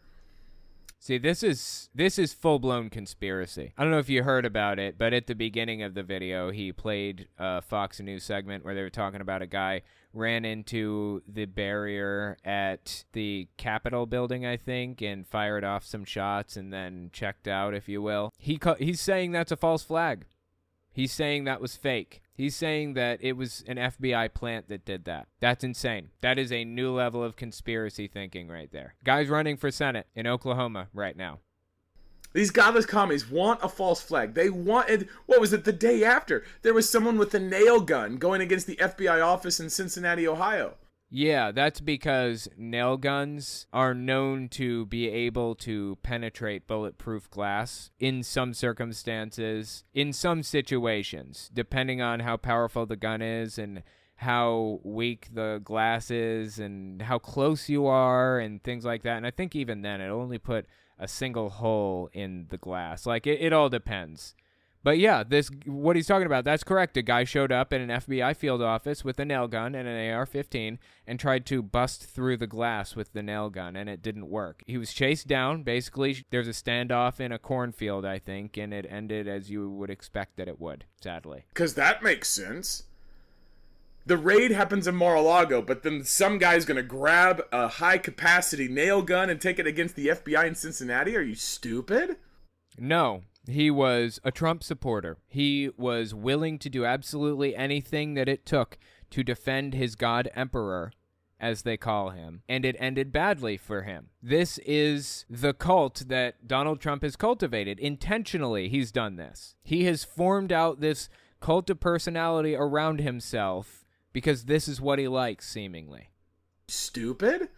See, this is full-blown conspiracy. I don't know if you heard about it, but at the beginning of the video, he played a Fox News segment where they were talking about a guy ran into the barrier at the Capitol building, I think, and fired off some shots and then checked out, if you will. He's saying that's a false flag. He's saying that was fake. He's saying that it was an FBI plant that did that. That's insane. That is a new level of conspiracy thinking right there. Guy's running for Senate in Oklahoma right now. These godless commies want a false flag. They wanted, what was it, the day after? There was someone with a nail gun going against the FBI office in Cincinnati, Ohio. Yeah, that's because nail guns are known to be able to penetrate bulletproof glass in some circumstances, in some situations, depending on how powerful the gun is and how weak the glass is and how close you are and things like that. And I think even then it only put a single hole in the glass. Like, it all depends. But yeah, what he's talking about, that's correct. A guy showed up in an FBI field office with a nail gun and an AR-15 and tried to bust through the glass with the nail gun, and it didn't work. He was chased down. Basically, there's a standoff in a cornfield, I think, and it ended as you would expect that it would, sadly. Because that makes sense. The raid happens in Mar-a-Lago, but then some guy's going to grab a high-capacity nail gun and take it against the FBI in Cincinnati? Are you stupid? No. He was a Trump supporter. He was willing to do absolutely anything that it took to defend his God Emperor, as they call him, and it ended badly for him. This is the cult that Donald Trump has cultivated. Intentionally, he's done this. He has formed out this cult of personality around himself because this is what he likes, seemingly. Stupid?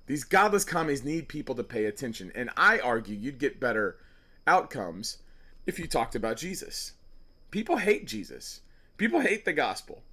These godless commies need people to pay attention, and I argue you'd get better outcomes if you talked about Jesus. People hate Jesus. People hate the gospel.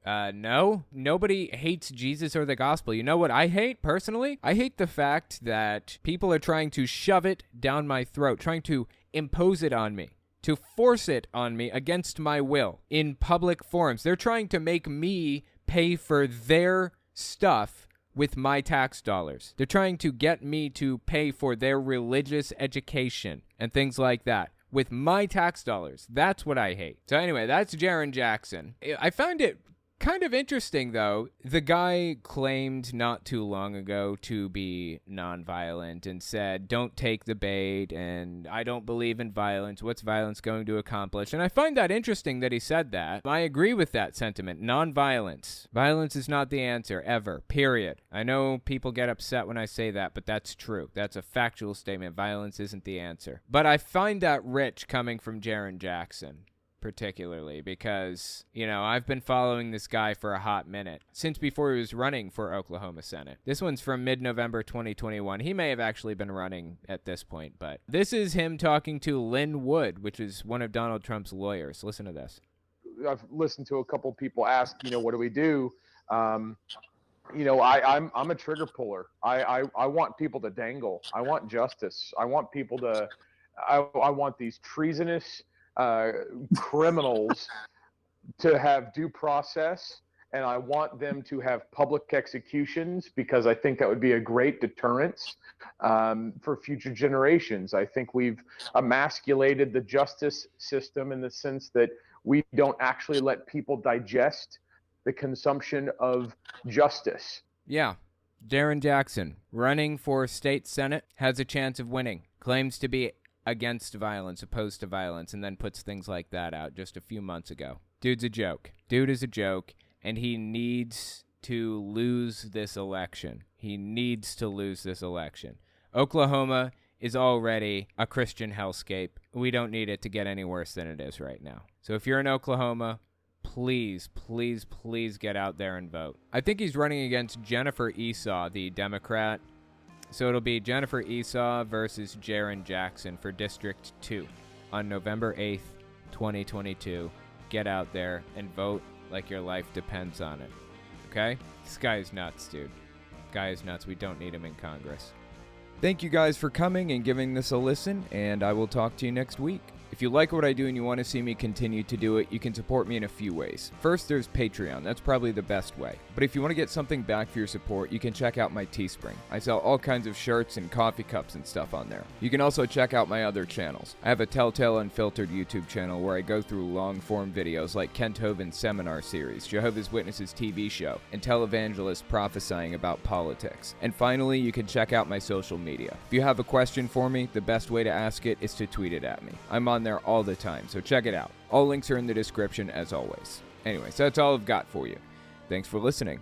No, nobody hates Jesus or the gospel. You know what I hate, personally? I hate the fact that people are trying to shove it down my throat, trying to impose it on me, to force it on me against my will in public forums. They're trying to make me pay for their stuff with my tax dollars. They're trying to get me to pay for their religious education and things like that with my tax dollars. That's what I hate. So anyway, that's Jaron Jackson. I found it kind of interesting, though. The guy claimed not too long ago to be nonviolent and said, don't take the bait, and I don't believe in violence. What's violence going to accomplish? And I find that interesting that he said that. I agree with that sentiment. Nonviolence. Violence is not the answer, ever. Period. I know people get upset when I say that, but that's true. That's a factual statement. Violence isn't the answer. But I find that rich coming from Jaron Jackson. Particularly because, I've been following this guy for a hot minute, since before he was running for Oklahoma Senate. This one's from mid-November 2021. He may have actually been running at this point, but this is him talking to Lynn Wood, which is one of Donald Trump's lawyers. Listen to this. I've listened to a couple people ask, what do we do? I'm a trigger puller. I want people to dangle. I want justice. I want people to, I want these treasonous criminals to have due process, and I want them to have public executions because I think that would be a great deterrence for future generations. I think we've emasculated the justice system in the sense that We don't actually let people digest the consumption of justice. Yeah. Darren Jackson, running for state senate, has a chance of winning. Claims to be against violence, opposed to violence, and then puts things like that out just a few months ago. Dude's a joke. Dude is a joke, and he needs to lose this election. He needs to lose this election. Oklahoma is already a Christian hellscape. We don't need it to get any worse than it is right now. So if you're in Oklahoma, please, please, please get out there and vote. I think he's running against Jennifer Esau, the Democrat. So it'll be Jennifer Esau versus Darren Jackson for District 2 on November 8th, 2022. Get out there and vote like your life depends on it. Okay? This guy is nuts, dude. Guy is nuts. We don't need him in Congress. Thank you guys for coming and giving this a listen, and I will talk to you next week. If you like what I do and you want to see me continue to do it, you can support me in a few ways. First, there's Patreon. That's probably the best way. But if you want to get something back for your support, you can check out my Teespring. I sell all kinds of shirts and coffee cups and stuff on there. You can also check out my other channels. I have a Telltale Unfiltered YouTube channel where I go through long-form videos like Kent Hovind's seminar series, Jehovah's Witnesses TV show, and televangelists prophesying about politics. And finally, you can check out my social media. If you have a question for me, the best way to ask it is to tweet it at me. I'm on there all the time, so check it out. All links are in the description as always. Anyways, that's all I've got for you. Thanks for listening.